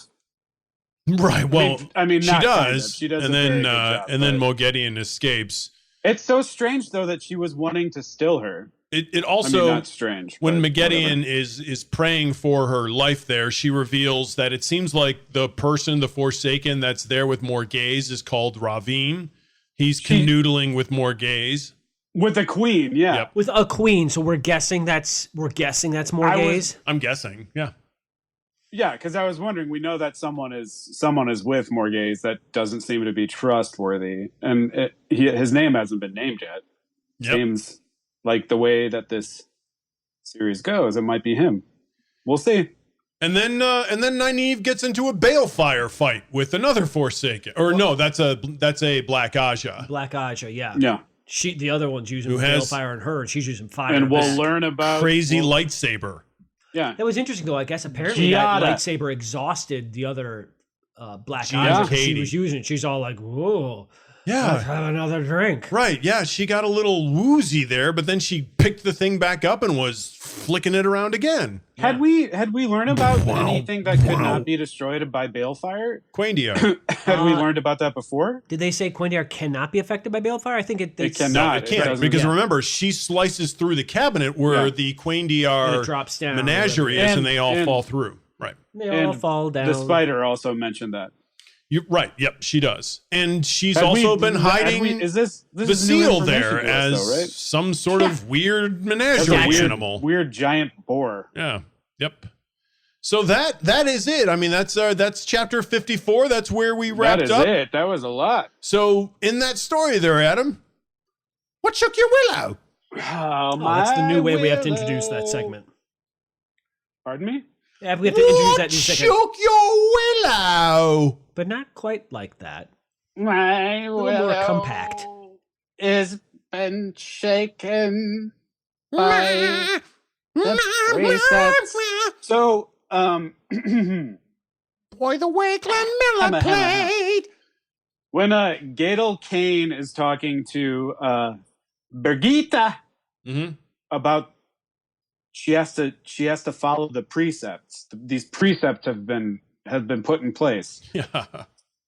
Right. Well, I mean, she not kind of. does. She does and a then very good job, and then but- Moghedien escapes. It's so strange though that she was wanting to still her. It I also mean, not strange. when but Moghedien whatever. is praying for her life there, she reveals that it seems like the Forsaken that's there with Morghese is called Ravine. He's canoodling with Morghese. with the queen, yeah. Yep. With a queen, so we're guessing that's Morghese. I'm guessing. Yeah. Yeah, because I was wondering. We know that someone is with Morghese that doesn't seem to be trustworthy, and his name hasn't been named yet. Yep. Seems like the way that this series goes, it might be him. We'll see. And then Nynaeve gets into a balefire fight with another Forsaken. Or no, that's a Black Aja. Black Aja, yeah. Yeah, The other one's using fire on her, and she's using fire. and we'll back. learn about Crazy lightsaber. Yeah, That was interesting, though. I guess apparently that lightsaber exhausted the other Black Aja that she was using. She's all like, "Whoa, let's have another drink." Right, yeah, she got a little woozy there, but then she picked the thing back up and was flicking it around again. Had we learned about anything that could not be destroyed by balefire? Quaindia. Had we learned about that before? Did they say Quendiar cannot be affected by balefire? I think It it's cannot. No, it can't, doesn't- because remember, she slices through the cabinet where the And Quaindiar it drops down. menagerie is, and they all fall through. Right. They all fall down. The spider also mentioned that. You're right. Yep, she does, and she's also been hiding the seal there as right? some sort of weird menagerie animal, weird giant boar. Yeah. Yep. So that is it. I mean, that's chapter 54. That's where we wrapped up. That is it. That was a lot. So in that story there, Adam, what shook your willow? Oh, that's the new way we have to introduce that segment. Pardon me? Yeah, we have to introduce that new segment. Shook your willow? But not quite like that. My a little more compact. Is been shaken by the precepts. So, Boy, the way Glenn Miller played. When Gadel Kane is talking to Birgitta about she has to follow the precepts. These precepts have been put in place. Yeah.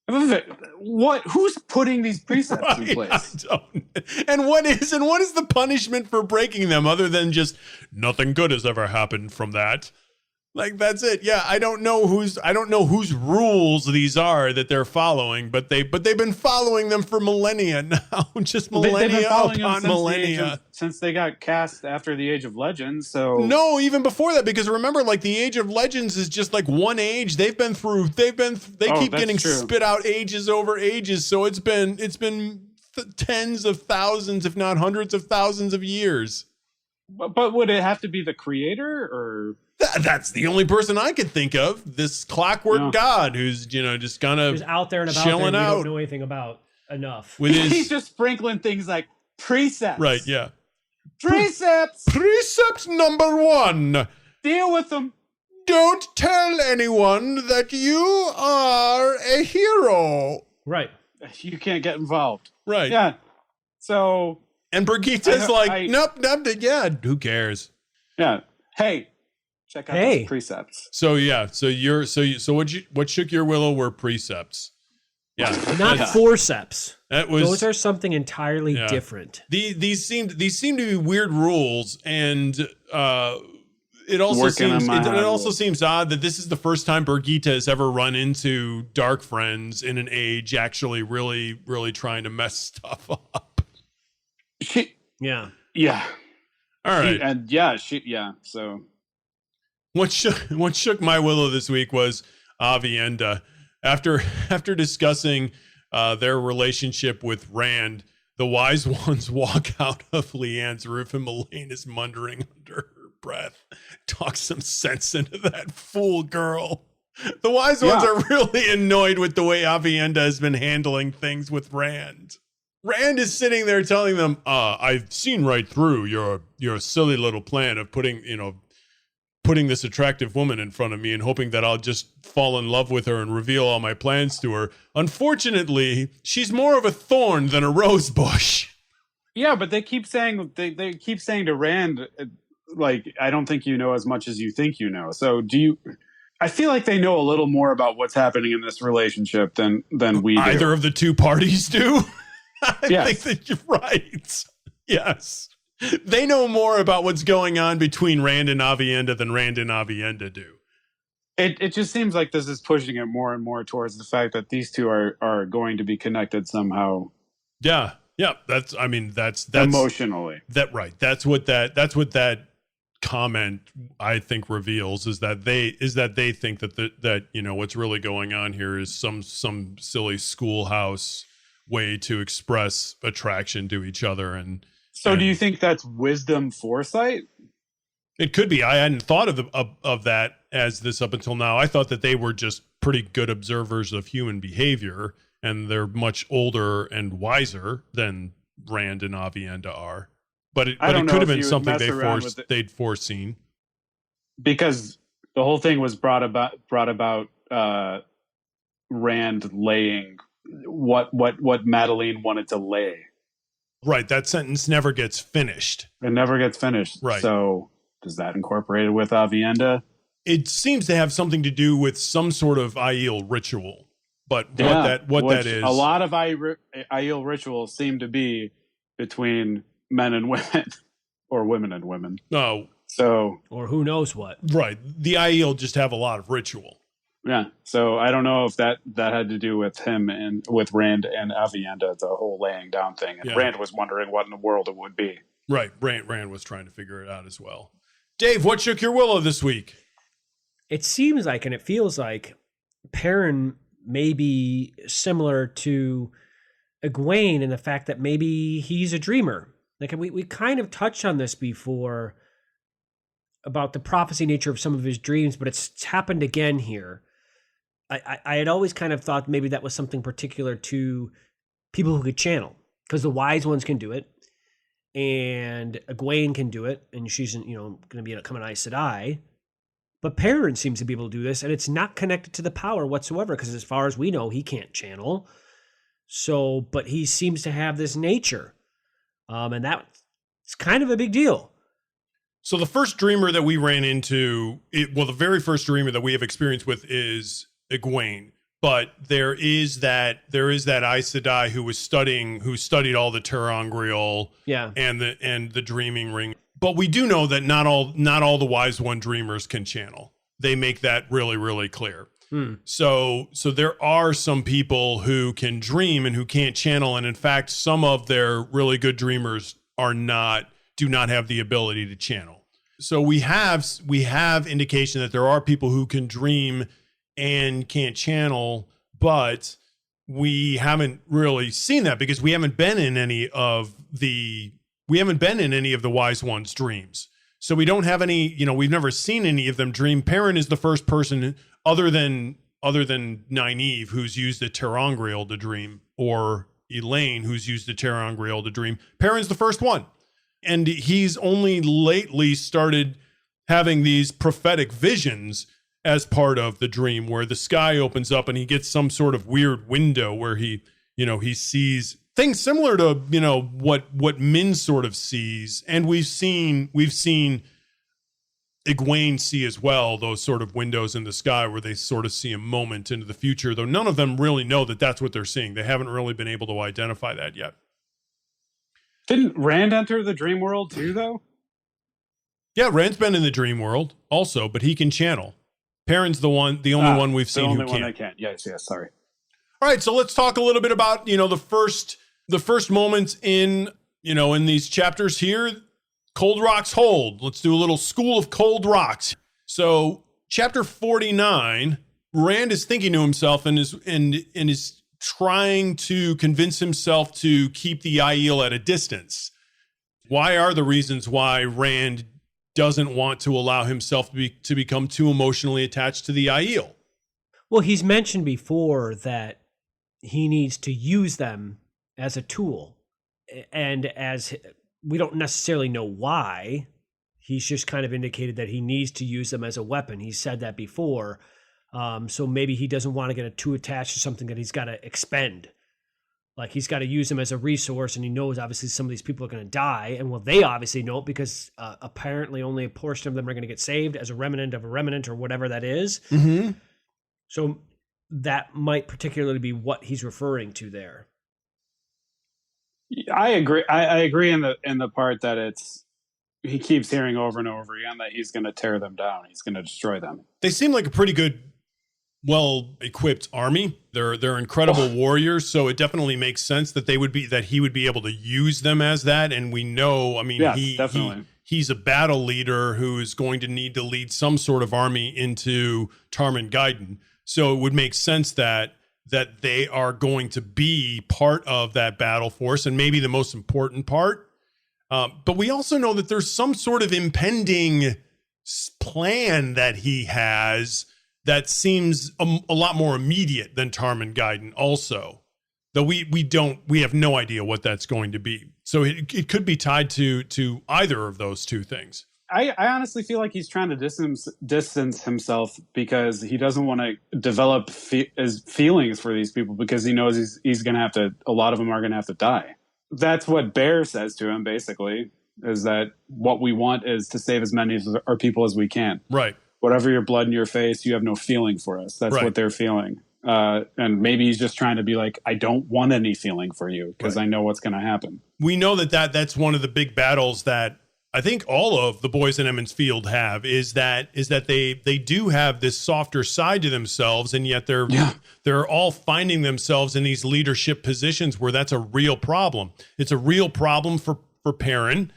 Who's putting these precepts in place? And what is the punishment for breaking them other than just nothing good has ever happened from that? Like, that's it. Yeah, I don't know whose rules these are that they're following, but they've been following them for millennia now. Just millennia upon millennia. Since they got cast after the Age of Legends, so no, even before that, because remember, like, the Age of Legends is just like one age. They keep getting spit out ages over ages. So it's been tens of thousands, if not hundreds of thousands of years. But would it have to be the creator or? That's the only person I could think of. This clockwork god who's, just kind of out there and about chilling there out. We don't know anything about enough. He's just sprinkling things like precepts. Right, yeah. Precepts. Precept number 1. Deal with them. Don't tell anyone that you are a hero. Right. You can't get involved. Right. Yeah. So. And Brigitta's nope, yeah, who cares? Yeah. Hey. Check out those precepts. So yeah, so what shook your willow were precepts. Yeah. Not forceps. Those are something entirely different. These seem to be weird rules, and it also seems odd that this is the first time Birgitta has ever run into dark friends in an age actually really, really trying to mess stuff up. Yeah. All right. So what shook my willow this week was Avienda. After discussing their relationship with Rand, the wise ones walk out of Leanne's roof and Moiraine is muttering under her breath. Talk some sense into that fool girl. The wise ones are really annoyed with the way Avienda has been handling things with Rand. Rand is sitting there telling them, I've seen right through your silly little plan of putting this attractive woman in front of me and hoping that I'll just fall in love with her and reveal all my plans to her. Unfortunately, she's more of a thorn than a rose bush. Yeah, but they keep saying to Rand, like, I don't think you know as much as you think you know. So I feel like they know a little more about what's happening in this relationship than we do. Either of the two parties do? I think that you're right. Yes. They know more about what's going on between Rand and Avienda than Rand and Avienda do. It just seems like this is pushing it more and more towards the fact that these two are going to be connected somehow. Yeah. That's emotionally. That's what that comment I think reveals is that they think that what's really going on here is some silly schoolhouse way to express attraction to each other. And do you think that's wisdom foresight? It could be. I hadn't thought of that as this up until now. I thought that they were just pretty good observers of human behavior, and they're much older and wiser than Rand and Avienda are. But it could have been something they'd foreseen. Because the whole thing was brought about Rand laying what Madeline wanted to lay. Right, that sentence never gets finished. It never gets finished. Right. So does that incorporate it with Avienda? It seems to have something to do with some sort of Aiel ritual. But what that is. A lot of Aiel rituals seem to be between men and women. Or women and women. No. So or who knows what. Right. The Aiel just have a lot of ritual. Yeah. So I don't know if that had to do with him and with Rand and Avienda, the whole laying down thing. And Rand was wondering what in the world it would be. Right. Rand was trying to figure it out as well. Dave, what shook your willow this week? It seems like, and it feels like, Perrin may be similar to Egwene in the fact that maybe he's a dreamer. Like we kind of touched on this before about the prophecy nature of some of his dreams, but it's happened again here. I had always kind of thought maybe that was something particular to people who could channel, because the wise ones can do it, and Egwene can do it, and she's going to be come an Aes Sedai. But Perrin seems to be able to do this, and it's not connected to the power whatsoever, because as far as we know, he can't channel. So, but he seems to have this nature, and that's kind of a big deal. So the first dreamer that we ran into, the very first dreamer that we have experience with is Egwene. But there is that Aes Sedai who studied all the ter'angreal, and the dreaming ring. But we do know that not all the wise one dreamers can channel. They make that really, really clear. So there are some people who can dream and who can't channel, and in fact, some of their really good dreamers do not have the ability to channel. So we have indication that there are people who can dream and can't channel, but we haven't really seen that because we haven't been in any of the wise ones' dreams. So we don't have any, we've never seen any of them dream. Perrin is the first person other than Nynaeve who's used the ter'angreal to dream, or Elaine who's used the ter'angreal to dream. Perrin's the first one. And he's only lately started having these prophetic visions as part of the dream, where the sky opens up and he gets some sort of weird window where he sees things similar to, what Min sort of sees. And we've seen Egwene see as well those sort of windows in the sky where they sort of see a moment into the future, though none of them really know that that's what they're seeing. They haven't really been able to identify that yet. Didn't Rand enter the dream world too, though? Yeah, Rand's been in the dream world also, but he can channel. Perrin's the only one we've seen who can't. The only one I can't. Yes, sorry. All right, so let's talk a little bit about, the first moments in these chapters here. Cold Rock's Hold. Let's do a little School of Cold Rocks. So, chapter 49, Rand is thinking to himself and is trying to convince himself to keep the Aiel at a distance. Why are the reasons why Rand doesn't want to allow himself to become too emotionally attached to the Aiel? Well, he's mentioned before that he needs to use them as a tool, and as we don't necessarily know why. He's just kind of indicated that he needs to use them as a weapon. He said that before. So maybe he doesn't want to get too attached to something that he's got to expend. Like, he's got to use them as a resource, and he knows obviously some of these people are going to die. And well, they obviously know it because apparently only a portion of them are going to get saved as a remnant of a remnant, or whatever that is. Mm-hmm. So that might particularly be what he's referring to there. I agree. I agree in the part that he keeps hearing over and over again that he's going to tear them down. He's going to destroy them. They seem like a pretty good, well-equipped army. They're incredible warriors, so it definitely makes sense that he would be able to use them as that. And we know, definitely. He's a battle leader who is going to need to lead some sort of army into Tarmangaiden. So it would make sense that they are going to be part of that battle force, and maybe the most important part. But we also know that there's some sort of impending plan that he has that seems a lot more immediate than Tarmangaiden also. Though we have no idea what that's going to be. So it could be tied to either of those two things. I honestly feel like he's trying to distance himself because he doesn't want to develop his feelings for these people, because he knows he's going to have to, a lot of them are going to have to die. That's what Bear says to him, basically, is that what we want is to save as many of our people as we can. Right. Whatever your blood in your face, you have no feeling for us. That's right. What they're feeling. And maybe he's just trying to be like, I don't want any feeling for you because I know what's going to happen. We know that's one of the big battles that I think all of the boys in Emmons Field have is that they do have this softer side to themselves, and yet they're all finding themselves in these leadership positions where that's a real problem. It's a real problem for Perrin.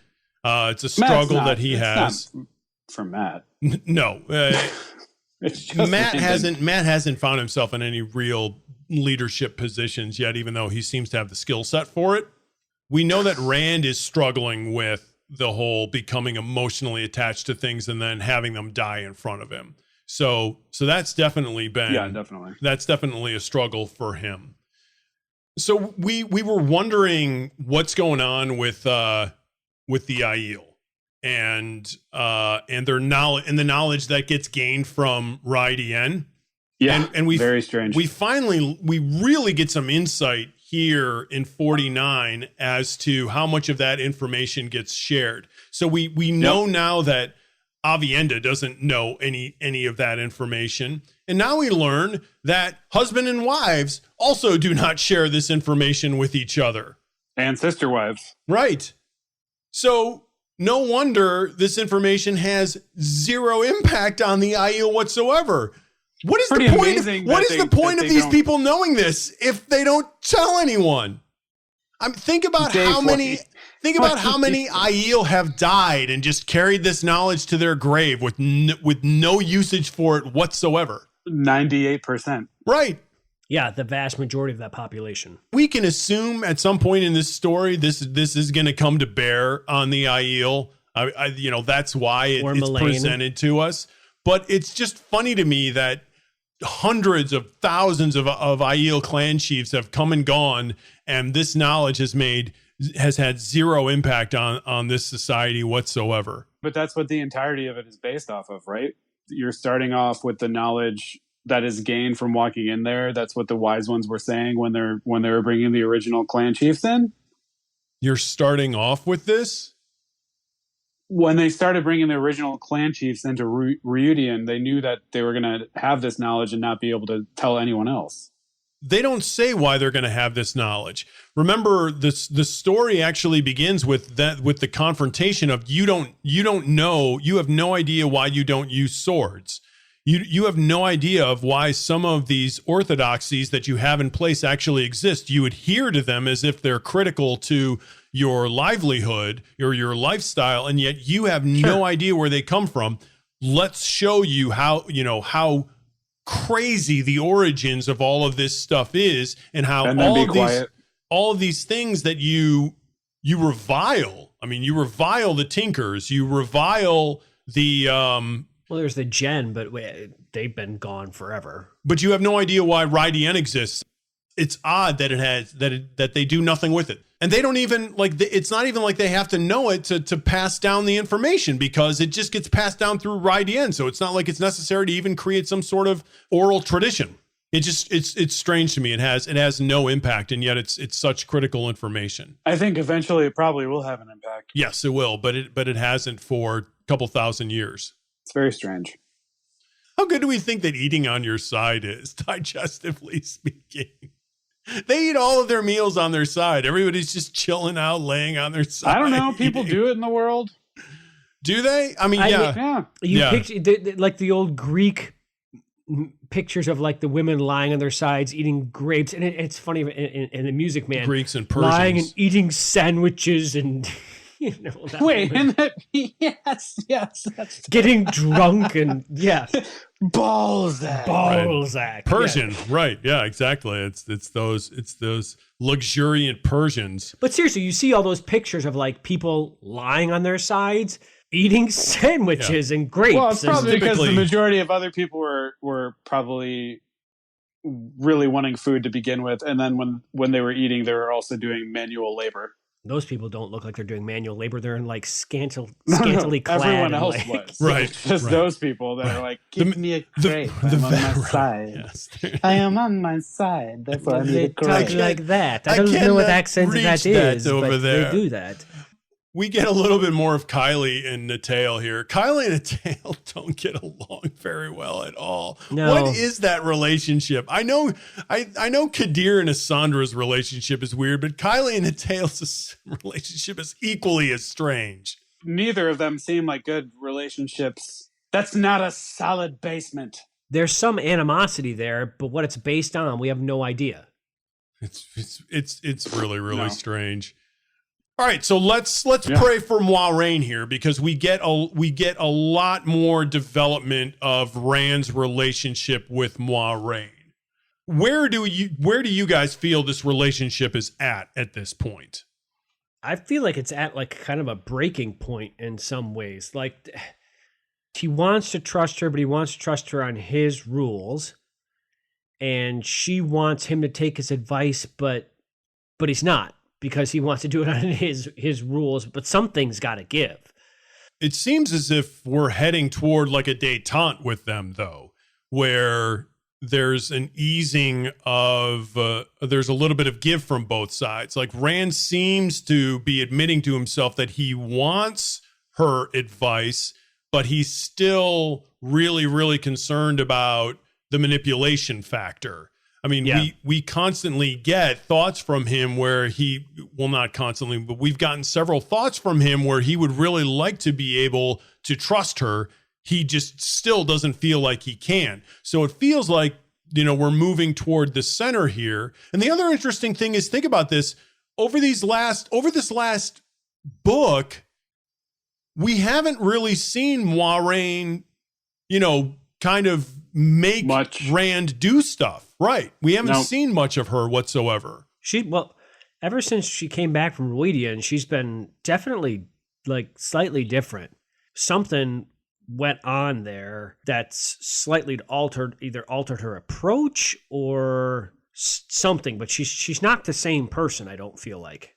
It's a struggle that he has. Not for Matt. No, Matt hasn't found himself in any real leadership positions yet, even though he seems to have the skill set for it. We know that Rand is struggling with the whole becoming emotionally attached to things and then having them die in front of him. So that's definitely that's definitely a struggle for him. So we were wondering what's going on with the Aiel and their knowledge and the knowledge that gets gained from Rydien. Yeah, and we very strange. We really get some insight here in 49 as to how much of that information gets shared. So we know now that Aviendha doesn't know any of that information. And now we learn that husband and wives also do not share this information with each other. And sister wives. Right. So no wonder this information has zero impact on the Aiel whatsoever. What is the point? What is the point of these people knowing this if they don't tell anyone? Think about how many Aiel have died and just carried this knowledge to their grave with no usage for it whatsoever. 98%. Right. Yeah, the vast majority of that population. We can assume at some point in this story, this is going to come to bear on the Aiel. That's why it's presented to us. But it's just funny to me that hundreds of thousands of Aiel clan chiefs have come and gone, and this knowledge has had zero impact on this society whatsoever. But that's what the entirety of it is based off of, right? You're starting off with the knowledge that is gained from walking in there. That's what the wise ones were saying when they were bringing the original clan chiefs in. You're starting off with this? When they started bringing the original clan chiefs into Rhuidean, they knew that they were going to have this knowledge and not be able to tell anyone else. They don't say why they're going to have this knowledge. Remember, the story actually begins with the confrontation of you don't know, you have no idea why you don't use swords. You have no idea of why some of these orthodoxies that you have in place actually exist. You adhere to them as if they're critical to your livelihood or your lifestyle, and yet you have no idea where they come from. Let's show you how crazy the origins of all of this stuff is, and how all of these things that you revile. I mean, you revile the Tinkers, you revile the well, there's the Gen, but they've been gone forever. But you have no idea why Rydien exists. It's odd that that they do nothing with it. And they don't even it's not even like they have to know it to pass down the information, because it just gets passed down through Rydien. So it's not like it's necessary to even create some sort of oral tradition. It's strange to me. It has no impact, and yet it's such critical information. I think eventually it probably will have an impact. Yes, it will, but it hasn't for a couple thousand years. It's very strange. How good do we think that eating on your side is, digestively speaking? They eat all of their meals on their side. Everybody's just chilling out, laying on their side. I don't know. People do it in the world. Do they? I mean, yeah. Picture like the old Greek pictures of like the women lying on their sides eating grapes, and it's funny in the Music Man, Greeks and Persians lying and eating sandwiches and yes, that's getting drunk and Balzac. Persian, right? Yeah, exactly. It's those luxuriant Persians. But seriously, you see all those pictures of like people lying on their sides eating sandwiches and grapes. Well, it's probably because the majority of other people were probably really wanting food to begin with, and then when they were eating, they were also doing manual labor. Those people don't look like they're doing manual labor. They're in like scantily clad. Everyone else was. Right. It's just those people that are like, give me a grape. I'm on my side. Yes. I am on my side. Therefore, I need a grape. Talk like that. I don't know what accent that is, but there. They do that. We get a little bit more of Kylie and Natale here. Kylie and Natale don't get along very well at all. No. What is that relationship? I know Kadir and Assandra's relationship is weird, but Kylie and Natale's relationship is equally as strange. neither of them seem like good relationships. That's not a solid basement. There's some animosity there, but what it's based on, we have no idea. It's really strange. All right, so let's pray for Moiraine here, because we get a lot more development of Rand's relationship with Moiraine. Where do you guys feel this relationship is at this point? I feel like it's at like kind of a breaking point in some ways. Like, he wants to trust her, but he wants to trust her on his rules. And she wants him to take his advice, but he's not, because he wants to do it on his rules. But something's got to give. It seems as if we're heading toward like a détente with them, though, where there's an easing of there's a little bit of give from both sides. Like, Rand seems to be admitting to himself that he wants her advice, but he's still really concerned about the manipulation factor. I mean, we constantly get thoughts from him where not constantly, but we've gotten several thoughts from him where he would really like to be able to trust her. He just still doesn't feel like he can. So it feels like, we're moving toward the center here. And the other interesting thing is, think about this, over this last book, we haven't really seen Moiraine, kind of make Rand do stuff. Right. We haven't seen much of her whatsoever. Ever since she came back from Rhuidean, she's been definitely like slightly different. Something went on there that's slightly altered her approach or something, but she's not the same person, I don't feel like.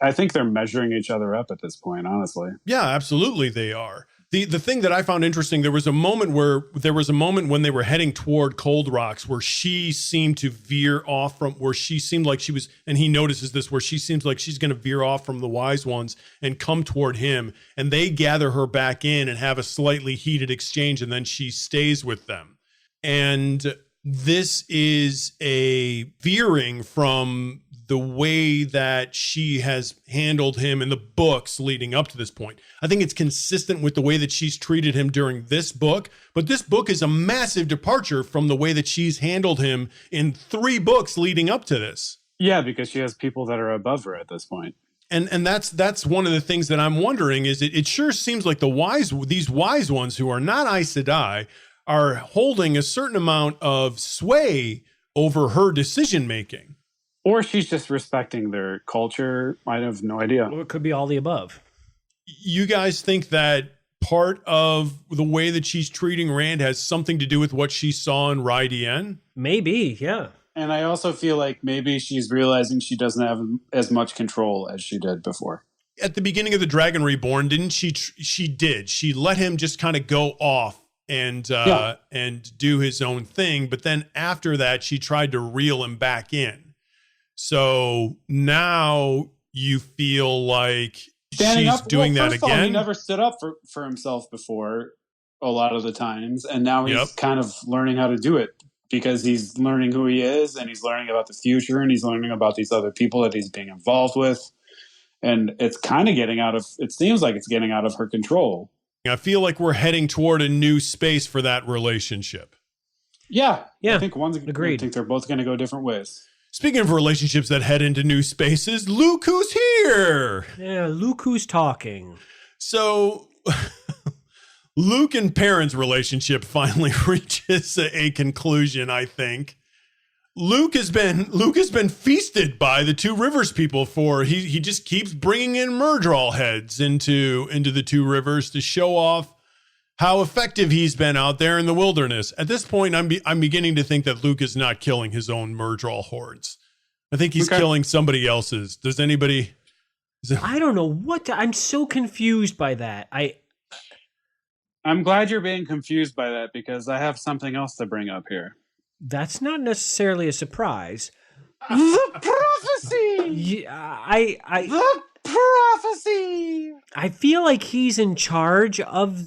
I think they're measuring each other up at this point, honestly. Yeah, absolutely they are. The thing that I found interesting, there was a moment when they were heading toward Cold Rocks where she seemed to veer off from where she seemed like she was, and he notices this, where she seems like she's going to veer off from the wise ones and come toward him, and they gather her back in and have a slightly heated exchange, and then she stays with them. And this is a veering from the way that she has handled him in the books leading up to this point. I think it's consistent with the way that she's treated him during this book, but this book is a massive departure from the way that she's handled him in 3 books leading up to this. Yeah, because she has people that are above her at this point. And that's one of the things that I'm wondering is it sure seems like these wise ones who are not Aes Sedai are holding a certain amount of sway over her decision making. Or she's just respecting their culture. I have no idea. Or it could be all the above. You guys think that part of the way that she's treating Rand has something to do with what she saw in Rhuidean? Maybe, yeah. And I also feel like maybe she's realizing she doesn't have as much control as she did before. At the beginning of The Dragon Reborn, didn't she? She did. She let him just kind of go off and do his own thing. But then after that, she tried to reel him back in. So now you feel like she's doing that again? All, he never stood up for himself before a lot of the times. And now he's kind of learning how to do it because he's learning who he is and he's learning about the future and he's learning about these other people that he's being involved with. And it's kind of it seems like it's getting out of her control. I feel like we're heading toward a new space for that relationship. Yeah. I think agreed. I think they're both going to go different ways. Speaking of relationships that head into new spaces, Luke who's here. Yeah, Luke who's talking. So Luke and Perrin's relationship finally reaches a conclusion, I think. Luke has been feasted by the Two Rivers people for he just keeps bringing in Myrddraal heads into the Two Rivers to show off how effective he's been out there in the wilderness. At this point, I'm beginning to think that Luke is not killing his own Myrddraal hordes. I think he's killing somebody else's. Does anybody? I don't know I'm so confused by that. I'm glad you're being confused by that because I have something else to bring up here. That's not necessarily a surprise. The prophecy! Yeah, the prophecy! I feel like he's in charge of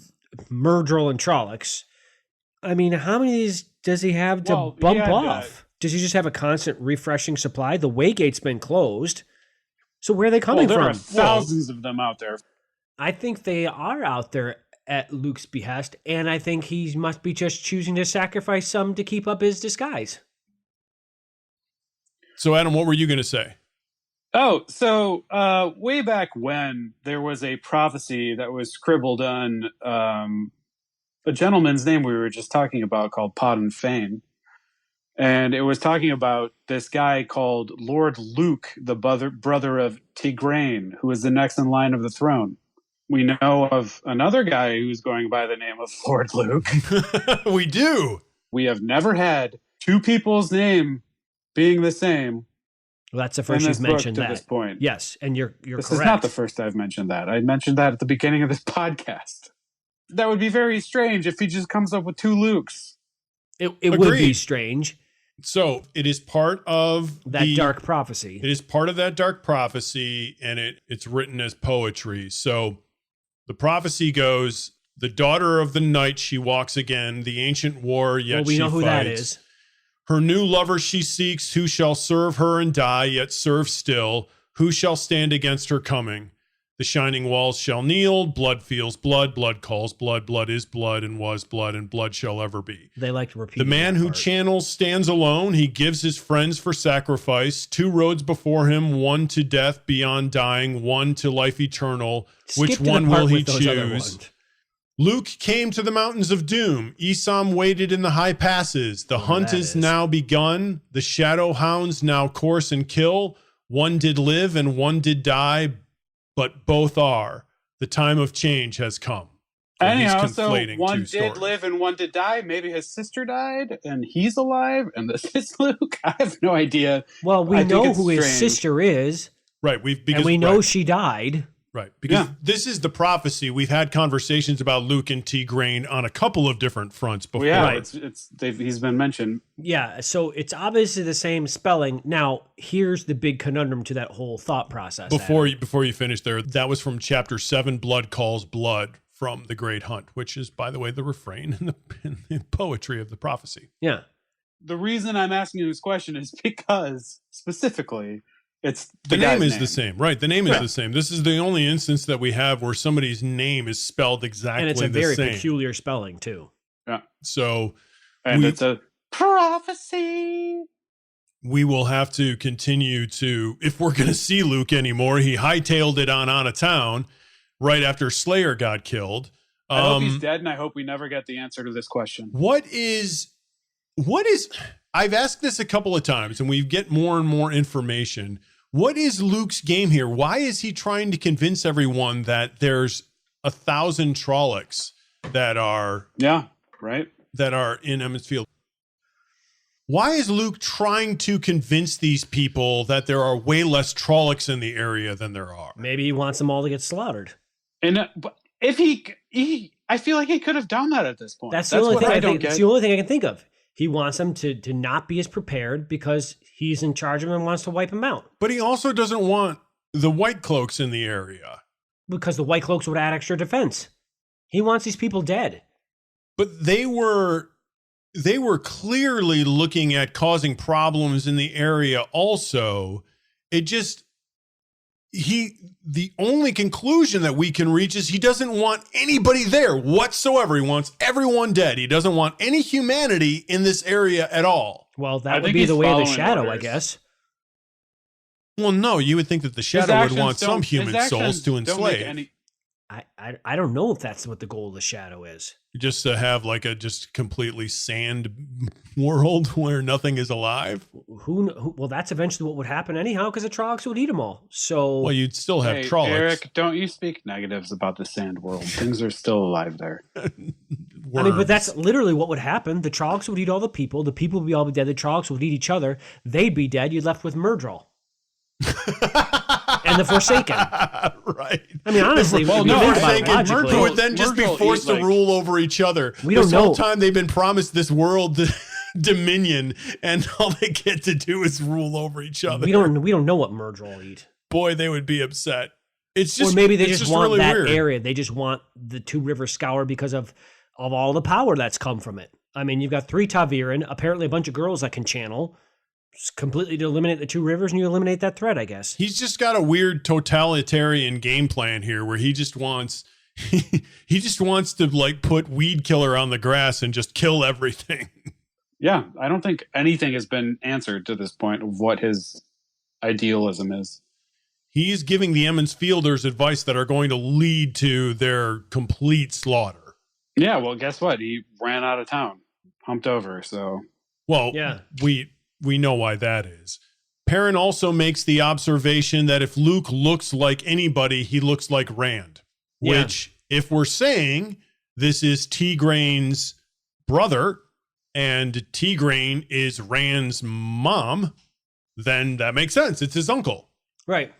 Myrddraal and Trollocs. I mean, how many of these does he have to bump off? Does he just have a constant refreshing supply? The Waygate's been closed. So where are they coming from? There are thousands of them out there. I think they are out there at Luke's behest, and I think he must be just choosing to sacrifice some to keep up his disguise. So, Adam, what were you going to say? Oh, so way back when, there was a prophecy that was scribbled on a gentleman's name we were just talking about called Podden Fane. And it was talking about this guy called Lord Luke, the brother of Tigraine, who is the next in line of the throne. We know of another guy who's going by the name of Lord Luke. We do. We have never had two people's name being the same. Well, that's the first you've mentioned that. At this point. Yes, and you're this correct. Is not the first I've mentioned that. I mentioned that at the beginning of this podcast. That would be very strange if he just comes up with two Lukes. It would be strange. So it is part of that dark prophecy. It is part of that dark prophecy, and it's written as poetry. So the prophecy goes, the daughter of the night, she walks again, the ancient war, yet we know who fights. That is. Her new lover she seeks, who shall serve her and die, yet serve still. Who shall stand against her coming? The shining walls shall kneel, blood feels blood, blood calls blood, blood is blood, and was blood, and blood shall ever be. They like to repeat. The man who channels stands alone. He gives his friends for sacrifice. Two roads before him, one to death beyond dying, one to life eternal. Which one will he choose? Luke came to the mountains of doom. Esam waited in the high passes. The hunt is now begun. The shadow hounds now course and kill. One did live and one did die, but both are. The time of change has come. So anyhow, so one did live and one did die. Maybe his sister died and he's alive and this is Luke. I have no idea. Well, we know who his sister is. Right. And we know she died. Right. Because this is the prophecy. We've had conversations about Luke and Tigraine on a couple of different fronts before. Well, yeah, he's been mentioned. Yeah, so it's obviously the same spelling. Now, here's the big conundrum to that whole thought process. Before you finish there, that was from chapter 7, Blood Calls Blood, from The Great Hunt, which is, by the way, the refrain in the poetry of the prophecy. Yeah. The reason I'm asking you this question is because, specifically, it's the name is the same, right? The name is the same. This is the only instance that we have where somebody's name is spelled exactly the same. And it's a very peculiar spelling, too. Yeah. So, it's a prophecy. We will have to continue to, if we're going to see Luke anymore, he hightailed it on out of town right after Slayer got killed. I hope he's dead, and I hope we never get the answer to this question. What is, I've asked this a couple of times, and we get more and more information. What is Luke's game here? Why is he trying to convince everyone that there's 1,000 Trollocs that are in Emond's Field? Why is Luke trying to convince these people that there are way less Trollocs in the area than there are? Maybe he wants them all to get slaughtered. And if he I feel like he could have done that at this point. That's the only thing I think. It's the only thing I can think of. He wants them to not be as prepared because he's in charge of them and wants to wipe them out. But he also doesn't want the White Cloaks in the area. Because the White Cloaks would add extra defense. He wants these people dead. But they were clearly looking at causing problems in the area also. The only conclusion that we can reach is he doesn't want anybody there whatsoever. He wants everyone dead. He doesn't want any humanity in this area at all. Well, that would be the way of the Shadow, I guess. Well, no, you would think that the Shadow would want some human souls to enslave. I don't know if that's what the goal of the Shadow is. Just to have like a just completely sand world where nothing is alive. Well, that's eventually what would happen anyhow, because the Trollocs would eat them all. So, well, you'd still have Trollocs. Eric, don't you speak negatives about the sand world? Things are still alive there. I mean, but that's literally what would happen. The Trollocs would eat all the people. The people would all be dead. The Trollocs would eat each other. They'd be dead. You're left with Myrddraal. And the Forsaken. Right. I mean, honestly, Myrddraal would then just be forced to rule over each other. We don't know. This whole time they've been promised this world dominion, and all they get to do is rule over each other. We don't know what Myrddraal eat. Boy, they would be upset. It's just, or maybe they just want really that weird. area. They just want the Two Rivers Scour because of all the power that's come from it. I mean, you've got 3 Ta'veren, apparently a bunch of girls that can channel. completely to eliminate the two rivers and you eliminate that threat, I guess. He's just got a weird totalitarian game plan here where he just wants to like put weed killer on the grass and just kill everything. Yeah, I don't think anything has been answered to this point of what his idealism is. He's giving the Emmons Fielders advice that are going to lead to their complete slaughter. Yeah, well, guess what? He ran out of town, humped over, so... Well, yeah. we know why that is. Perrin also makes the observation that if Luke looks like anybody, he looks like Rand. Which, if we're saying this is Tigraine's brother and Tigraine is Rand's mom, then that makes sense. It's his uncle. Right.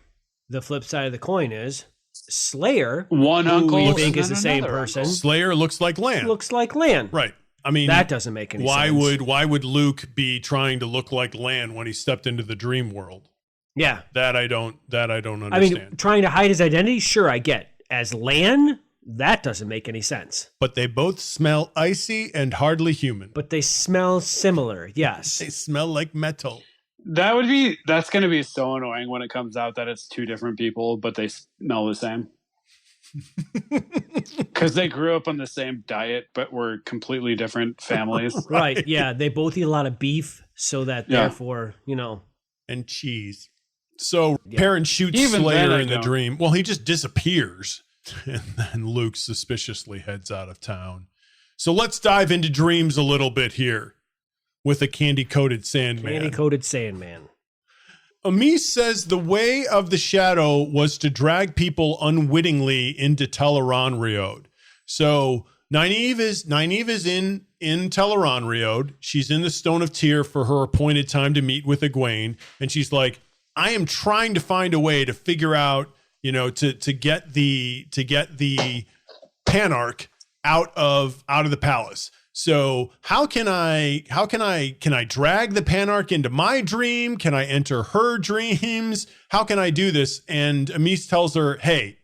The flip side of the coin is Slayer, one uncle you think is the same person. Uncle. Slayer looks like Lan. Looks like Lan. Right. I mean, that doesn't make any sense. Why would Luke be trying to look like Lan when he stepped into the dream world? Yeah. That I don't understand. I mean, trying to hide his identity, sure, I get. As Lan, that doesn't make any sense. But they both smell icy and hardly human. But they smell similar, yes. They smell like metal. That's going to be so annoying when it comes out that it's two different people, but they smell the same. Because they grew up on the same diet, but were completely different families. Right, yeah. They both eat a lot of beef, so that therefore, And cheese. So Perrin shoots Slayer in the dream. Well, he just disappears. And then Luke suspiciously heads out of town. So let's dive into dreams a little bit here with a candy-coated Sandman. Candy-coated Sandman. Amis says the way of the shadow was to drag people unwittingly into Tel'aran'rhiod. So Nynaeve is in Tel'aran'rhiod. She's in the Stone of Tyr for her appointed time to meet with Egwene, and she's like, I am trying to find a way to figure out, to get the Panarch out of the palace. So how can I drag the Panarch into my dream? Can I enter her dreams? How can I do this? And Amis tells her, hey,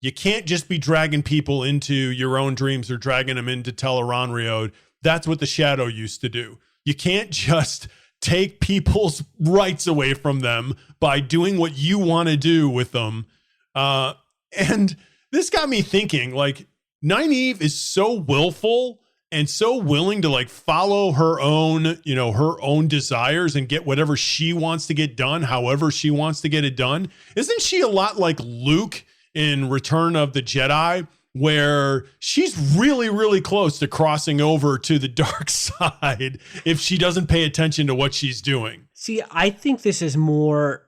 you can't just be dragging people into your own dreams or dragging them into Tel'aran'rhiod. That's what the Shadow used to do. You can't just take people's rights away from them by doing what you want to do with them. And this got me thinking, like, Nynaeve is so willful and so willing to like follow her own desires and get whatever she wants to get done, however she wants to get it done. Isn't she a lot like Luke in Return of the Jedi, where she's really, really close to crossing over to the dark side if she doesn't pay attention to what she's doing? See, I think this is more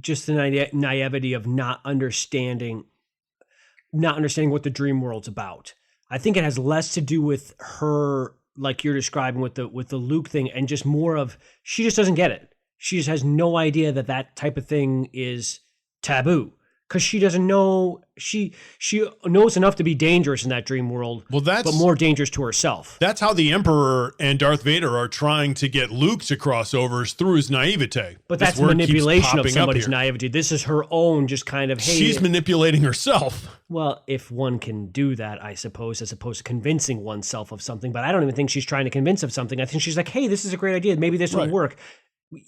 just the naivety of not understanding what the dream world's about. I think it has less to do with her, like you're describing with the Luke thing, and just more of she just doesn't get it. She just has no idea that type of thing is taboo, because she doesn't know. She knows enough to be dangerous in that dream world, but more dangerous to herself. That's how the Emperor and Darth Vader are trying to get Luke to cross over, is through his naivete. But that's manipulation of somebody's naivety. This is her own, just kind of, hey. She's manipulating herself. Well, if one can do that, I suppose, as opposed to convincing oneself of something. But I don't even think she's trying to convince of something. I think she's like, hey, this is a great idea. Maybe this will work.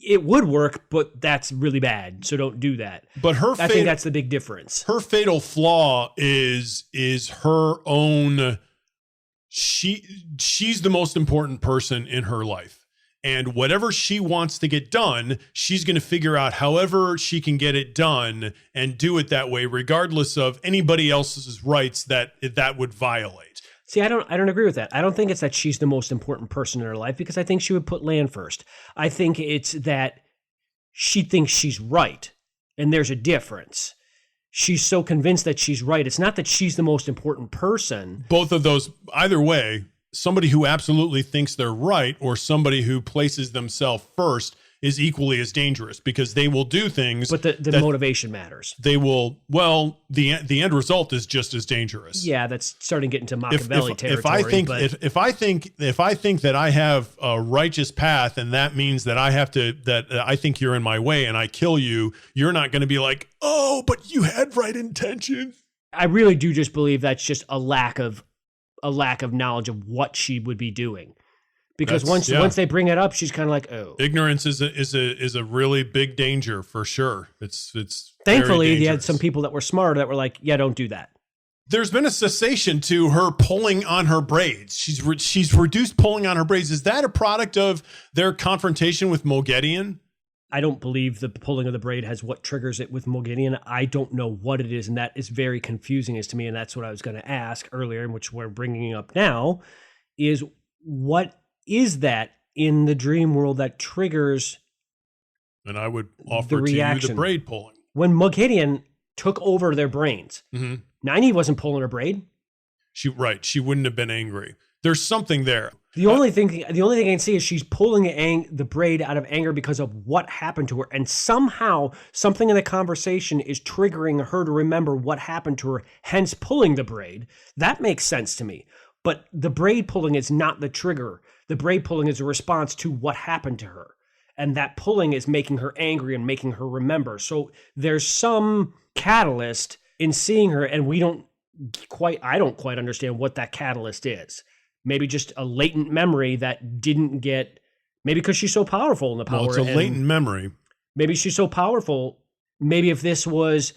It would work, but that's really bad. So don't do that. But I think that's the big difference. Her fatal flaw is her own. She's the most important person in her life. And whatever she wants to get done, she's going to figure out however she can get it done and do it that way, regardless of anybody else's rights that would violate. See, I don't agree with that. I don't think it's that she's the most important person in her life, because I think she would put Lan first. I think it's that she thinks she's right, and there's a difference. She's so convinced that she's right. It's not that she's the most important person. Both of those, either way, somebody who absolutely thinks they're right or somebody who places themselves first is equally as dangerous, because they will do things. But the motivation matters. They will. Well, the end result is just as dangerous. Yeah, that's starting to get into Machiavelli territory. If I think that I have a righteous path, and that means that I think you're in my way and I kill you, you're not going to be like, oh, but you had right intentions. I really do just believe that's just a lack of knowledge of what she would be doing. Because once they bring it up, she's kind of like, oh. Ignorance is a really big danger for sure. It's thankfully they had some people that were smarter that were like, yeah, don't do that. There's been a cessation to her pulling on her braids. She's reduced pulling on her braids. Is that a product of their confrontation with Moghedien? I don't believe the pulling of the braid has what triggers it with Moghedien. I don't know what it is, and that is very confusing as to me, and that's what I was going to ask earlier, and which we're bringing up now, is what is that in the dream world that triggers and I would offer to you the braid pulling. When Moghedien took over their brains, Nynaeve wasn't pulling her braid. She wouldn't have been angry. There's something there. The only thing I can see is she's pulling the braid out of anger because of what happened to her, and somehow something in the conversation is triggering her to remember what happened to her, hence pulling the braid. That makes sense to me. But the braid pulling is not the trigger. The braid pulling is a response to what happened to her. And that pulling is making her angry and making her remember. So there's some catalyst in seeing her, and I don't quite understand what that catalyst is. Maybe just a latent memory that didn't get, maybe because she's so powerful in the power. Well, it's a latent memory. Maybe she's so powerful. Maybe if this was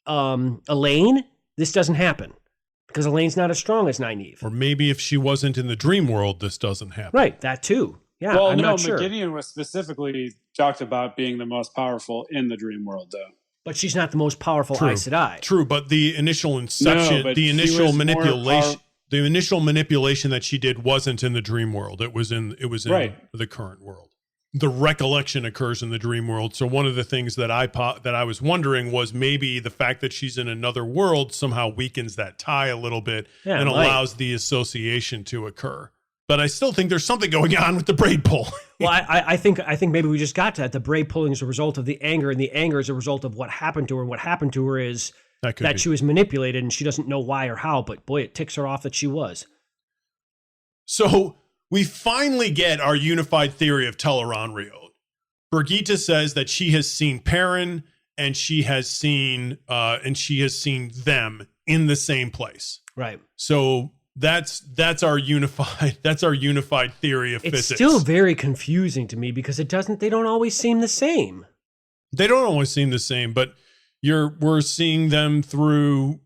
Elaine, this doesn't happen. Because Elaine's not as strong as Nynaeve. Or maybe if she wasn't in the dream world, this doesn't happen. Right, that too. Yeah, well, I'm no, not sure. Moghedien was specifically talked about being the most powerful in the dream world, though. But she's not the most powerful Aes Sedai. True, but the initial inception, the initial manipulation that she did wasn't in the dream world. It was in the current world. The recollection occurs in the dream world. So one of the things that I was wondering was maybe the fact that she's in another world somehow weakens that tie a little bit and allows the association to occur. But I still think there's something going on with the braid pull. Well, I think maybe we just got to that. The braid pulling is a result of the anger, and the anger is a result of what happened to her. And what happened to her is that she was manipulated, and she doesn't know why or how. But boy, it ticks her off that she was. So we finally get our unified theory of Tel'aran'rhiod. Birgitte says that she has seen Perrin, and she has seen them in the same place. Right. So that's our unified theory of physics. It's still very confusing to me because they don't always seem the same. They don't always seem the same, but we're seeing them through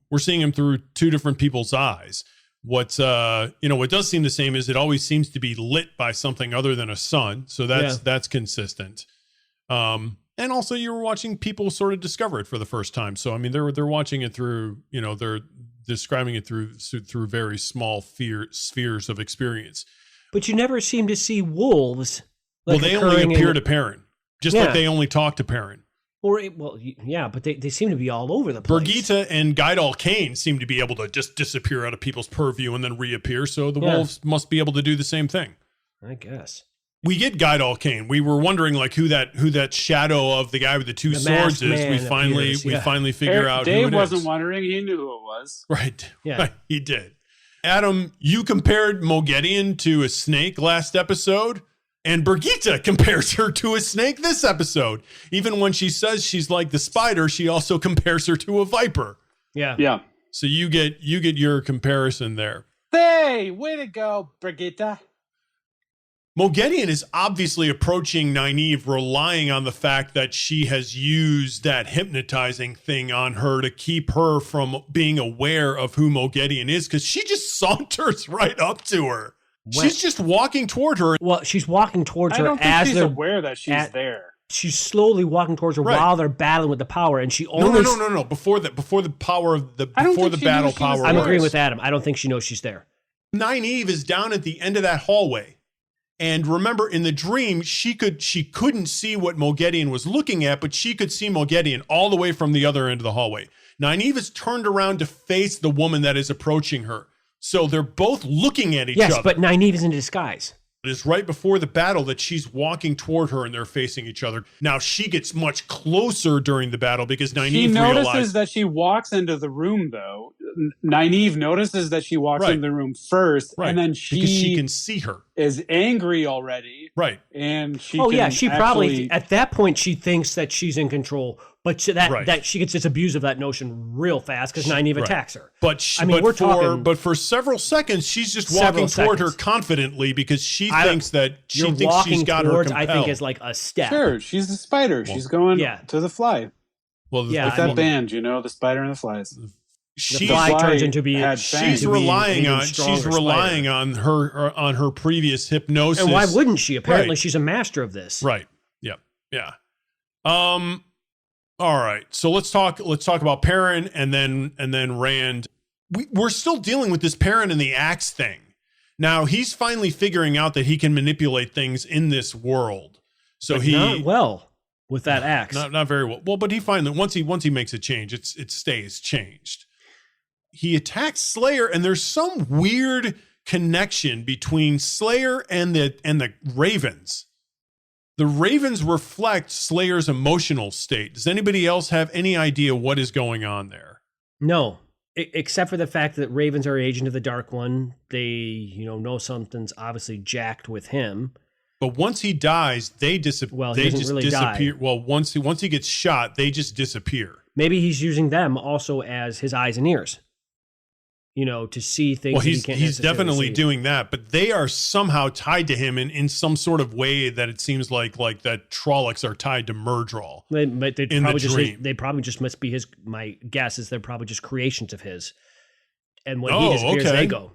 two different people's eyes. What does seem the same is it always seems to be lit by something other than a sun. So that's consistent. And also you were watching people sort of discover it for the first time. So, I mean, they're watching it through, they're describing it through very small spheres of experience. But you never seem to see wolves. Well, they only appear to Perrin, just like they only talk to Perrin. But they seem to be all over the place. Birgitte and Gaidal Cain seem to be able to just disappear out of people's purview and then reappear, so the wolves must be able to do the same thing. I guess. We get Gaidal Cain. We were wondering who that shadow of the guy with the two swords is. We finally figure out who it is. Dave wasn't wondering, he knew who it was. Right. Yeah. Right, he did. Adam, you compared Moghedien to a snake last episode. And Birgitte compares her to a snake this episode. Even when she says she's like the spider, she also compares her to a viper. Yeah. Yeah. So you get your comparison there. Hey, way to go, Birgitte. Moghedien is obviously approaching Nynaeve, relying on the fact that she has used that hypnotizing thing on her to keep her from being aware of who Moghedien is, because she just saunters right up to her. She's just walking toward her. Well, she's walking towards her. I don't think she's aware that she's there. She's slowly walking towards her while they're battling with the power, and she only no. Before the power of the battle power. I'm agreeing with Adam. I don't think she knows she's there. Nynaeve is down at the end of that hallway, and remember, in the dream, she couldn't see what Moghedien was looking at, but she could see Moghedien all the way from the other end of the hallway. Nynaeve is turned around to face the woman that is approaching her. So they're both looking at each other. Yes, but Nynaeve is in disguise. It is right before the battle that she's walking toward her and they're facing each other. Now, she gets much closer during the battle because Nynaeve realizes that she walks into the room, though. Nynaeve notices that she walks Right. in the room first, Right. and then because she can see her. is angry already. Right. And she she probably at that point she thinks that she's in control, but that she gets disabused of that notion real fast because Nynaeve attacks her. But for several seconds she's just walking toward her confidently because she thinks that she's got her compelled. I think is like a step. Sure, she's a spider. She's going to the fly. Well, like that band, the spider and the flies. The fly turns into being. She's relying on her previous hypnosis. And why wouldn't she? Apparently, she's a master of this. Right. Yep. Yeah. All right. So let's talk about Perrin and then Rand. We're still dealing with this Perrin and the axe thing. Now he's finally figuring out that he can manipulate things in this world. So not well. With that axe, not very well. Well, but he finally once he makes a change, it stays changed. He attacks Slayer, and there's some weird connection between Slayer and the Ravens. The Ravens reflect Slayer's emotional state. Does anybody else have any idea what is going on there? No, except for the fact that Ravens are agent of the Dark One. They know something's obviously jacked with him. But once he dies, they disappear. Well, he doesn't really disappear. Die. Well, once he gets shot, they just disappear. Maybe he's using them also as his eyes and ears. To see things. Well, he can't he's definitely see. doing that, but they are somehow tied to him in some sort of way that it seems like that Trollocs are tied to Myrddraal. They probably just must be his. My guess is they're probably just creations of his. And when he disappears, they go.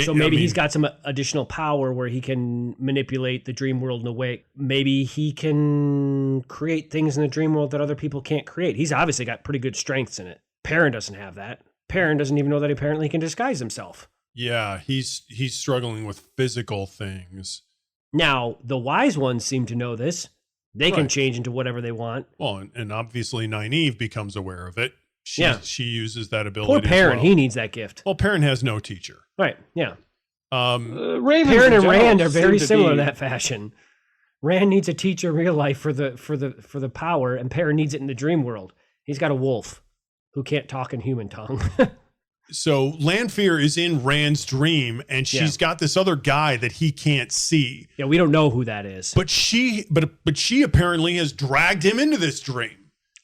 So maybe he's got some additional power where he can manipulate the dream world in a way. Maybe he can create things in the dream world that other people can't create. He's obviously got pretty good strengths in it. Perrin doesn't have that. Perrin doesn't even know that apparently he can disguise himself. Yeah, he's struggling with physical things. Now, the wise ones seem to know this. They can change into whatever they want. Well, and obviously Nynaeve becomes aware of it. She uses that ability. Poor Perrin, he needs that gift. Well, Perrin has no teacher. Right, yeah. Perrin and Rand are very similar in that fashion. Rand needs a teacher in real life for the power, and Perrin needs it in the dream world. He's got a wolf who can't talk in human tongue. So Lanfear is in Rand's dream, and she's got this other guy that he can't see. Yeah, we don't know who that is. But she apparently has dragged him into this dream.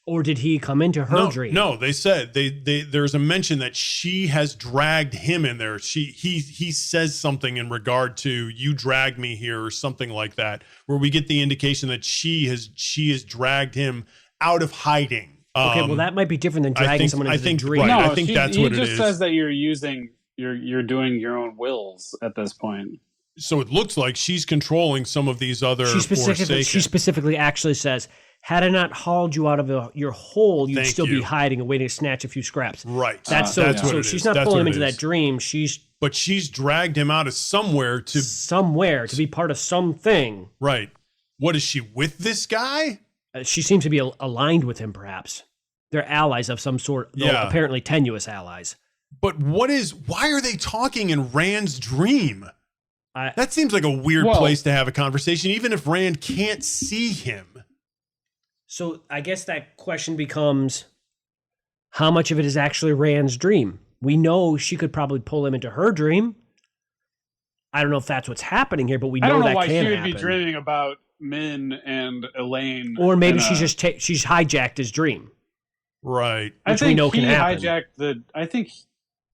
Or did he come into her dream? No, they said there's a mention that she has dragged him in there. He says something in regard to you dragged me here or something like that, where we get the indication that she has dragged him out of hiding. Okay, well that might be different than dragging someone into the dream. Right, no, I think that's what it is. He just says that you're doing your own wills at this point. So it looks like she's controlling some of these other She specifically actually says, had I not hauled you out of your hole, you'd still be hiding and waiting to snatch a few scraps. Right. That's what it is. She's not pulling him into that dream. But she's dragged him out of somewhere to be part of something. Right. What is she with this guy? She seems to be aligned with him, perhaps. They're allies of some sort, though apparently tenuous allies. But why are they talking in Rand's dream? That seems like a weird place to have a conversation, even if Rand can't see him. So I guess that question becomes, how much of it is actually Rand's dream? We know she could probably pull him into her dream. I don't know if that's what's happening here, but we know that can happen. I don't know why she would be dreaming about Min and Elaine. Or maybe she's hijacked his dream. Right. Which we know can happen.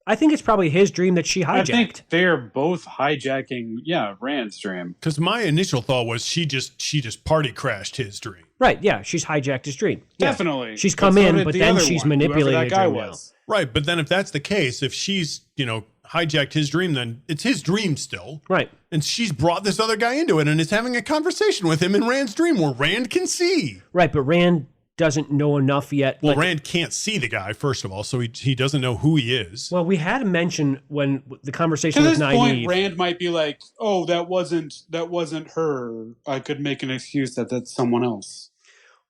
I think it's probably his dream that she hijacked. I think they're both hijacking, Rand's dream. Because my initial thought was she just party crashed his dream. Right, yeah, she's hijacked his dream. Yeah. Definitely. She's come in, but then she's manipulating his dream now. Right, but then if that's the case, if she's, hijacked his dream, then it's his dream still. Right. And she's brought this other guy into it and is having a conversation with him in Rand's dream where Rand can see. Right, but Rand doesn't know enough yet. Well, Rand can't see the guy, first of all, so he doesn't know who he is. Well, we had a mention when the conversation with Nynaeve. At this point, Rand might be like, oh, that wasn't her. I could make an excuse that that's someone else.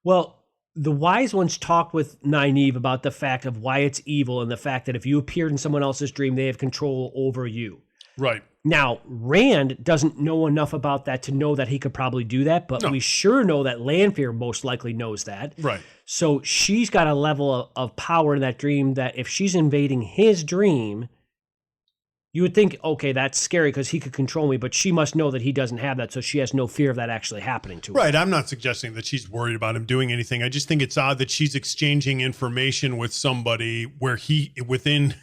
Well, the wise ones talk with Nynaeve about the fact of why it's evil and the fact that if you appeared in someone else's dream, they have control over you. Right. Now, Rand doesn't know enough about that to know that he could probably do that, but No. we sure know that Lanfear most likely knows that. Right. So she's got a level of power in that dream that if she's invading his dream, you would think, okay, that's scary because he could control me, but she must know that he doesn't have that, so she has no fear of that actually happening to her. Right. I'm not suggesting that she's worried about him doing anything. I just think it's odd that she's exchanging information with somebody where he, within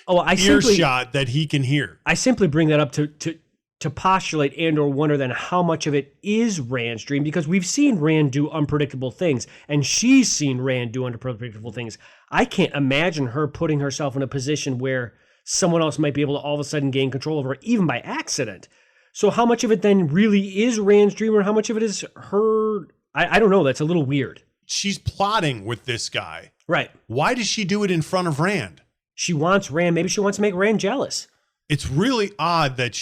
earshot, that he can hear. I simply bring that up to postulate and or wonder then how much of it is Rand's dream, because we've seen Rand do unpredictable things, and she's seen Rand do unpredictable things. I can't imagine her putting herself in a position where someone else might be able to all of a sudden gain control over her, even by accident. So how much of it then really is Rand's dream, or how much of it is her? I don't know. That's a little weird. She's plotting with this guy. Right. Why does she do it in front of Rand? She wants Rand. Maybe she wants to make Rand jealous. It's really odd that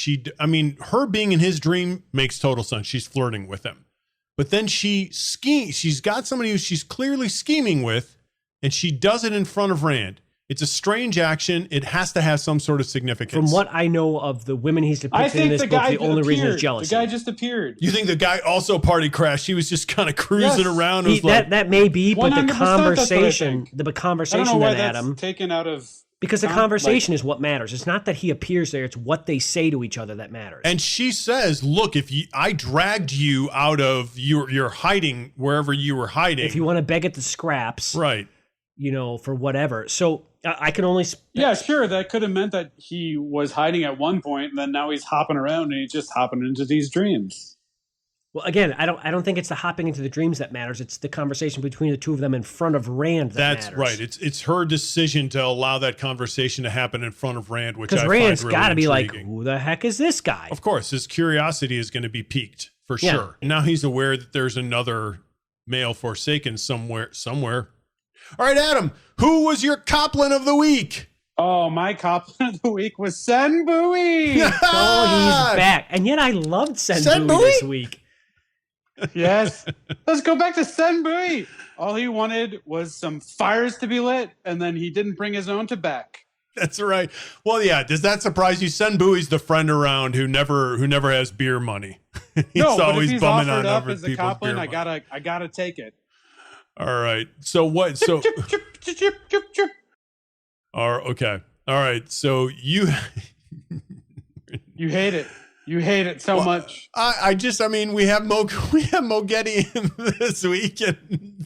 her being in his dream makes total sense. She's flirting with him. But then she's got somebody who she's clearly scheming with, and she does it in front of Rand. It's a strange action. It has to have some sort of significance. From what I know of the women he's depicted in this book, the only reason is jealousy. The guy just appeared. You think the guy also party crashed? He was just kind of cruising around. That may be, but the 100% conversation, I don't know why that's taken out of... Because the conversation is what matters. It's not that he appears there. It's what they say to each other that matters. And she says, look, I dragged you out of your hiding, wherever you were hiding. If you want to beg at the scraps. Right. For whatever. So I can only... Yeah, sure. That could have meant that he was hiding at one point, and then now he's hopping around, and he's just hopping into these dreams. Well, again, I don't think it's the hopping into the dreams that matters. It's the conversation between the two of them in front of Rand that matters. Right. It's her decision to allow that conversation to happen in front of Rand, which I find Rand's really got to be like, intriguing. who the heck is this guy? Of course, his curiosity is going to be piqued for sure. And now he's aware that there's another male Forsaken somewhere. All right, Adam, who was your Coplin of the week? Oh, my Coplin of the week was Senbui. Oh, he's back. And yet I loved Senbui this week. Yes. Let's go back to Senbui. All he wanted was some fires to be lit, and then he didn't bring his own to back. That's right. Well, yeah. Does that surprise you? Senbui's the friend around who never has beer money. He's always bumming on other people's Coplin, beer money. I gotta take it. All right. So what? So. Okay. All right. So you hate it. You hate it so much. We have Moghedien this week, and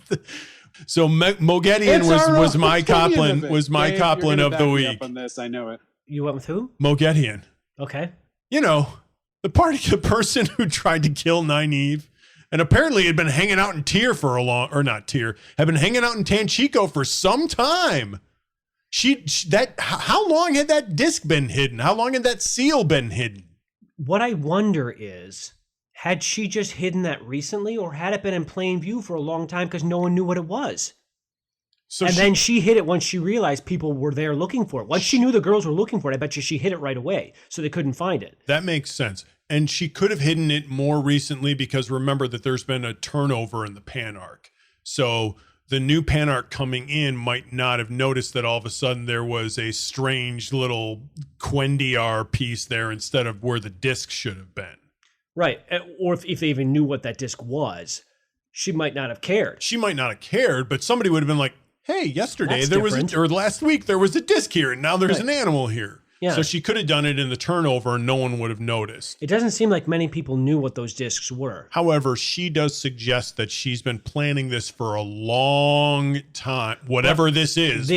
so Moghedien was my Coplin of the week. On this, I know it. You went with who? Moghedien. Okay. The person who tried to kill Nynaeve, and apparently had been hanging out in Tyr for had been hanging out in Tanchico for some time. How long had that disc been hidden? How long had that seal been hidden? What I wonder is, had she just hidden that recently, or had it been in plain view for a long time because no one knew what it was? Then she hid it once she realized people were there looking for it. Once she knew the girls were looking for it, I bet you she hid it right away so they couldn't find it. That makes sense. And she could have hidden it more recently because remember that there's been a turnover in the Panarch. So the new Panarch coming in might not have noticed that all of a sudden there was a strange little Quendiar piece there instead of where the disc should have been. Right. Or if they even knew what that disc was, she might not have cared. She might not have cared, but somebody would have been like, hey, yesterday or last week there was a disc here and now there's an animal here. Yeah. So she could have done it in the turnover and no one would have noticed. It doesn't seem like many people knew what those discs were. However, she does suggest that she's been planning this for a long time, whatever this is.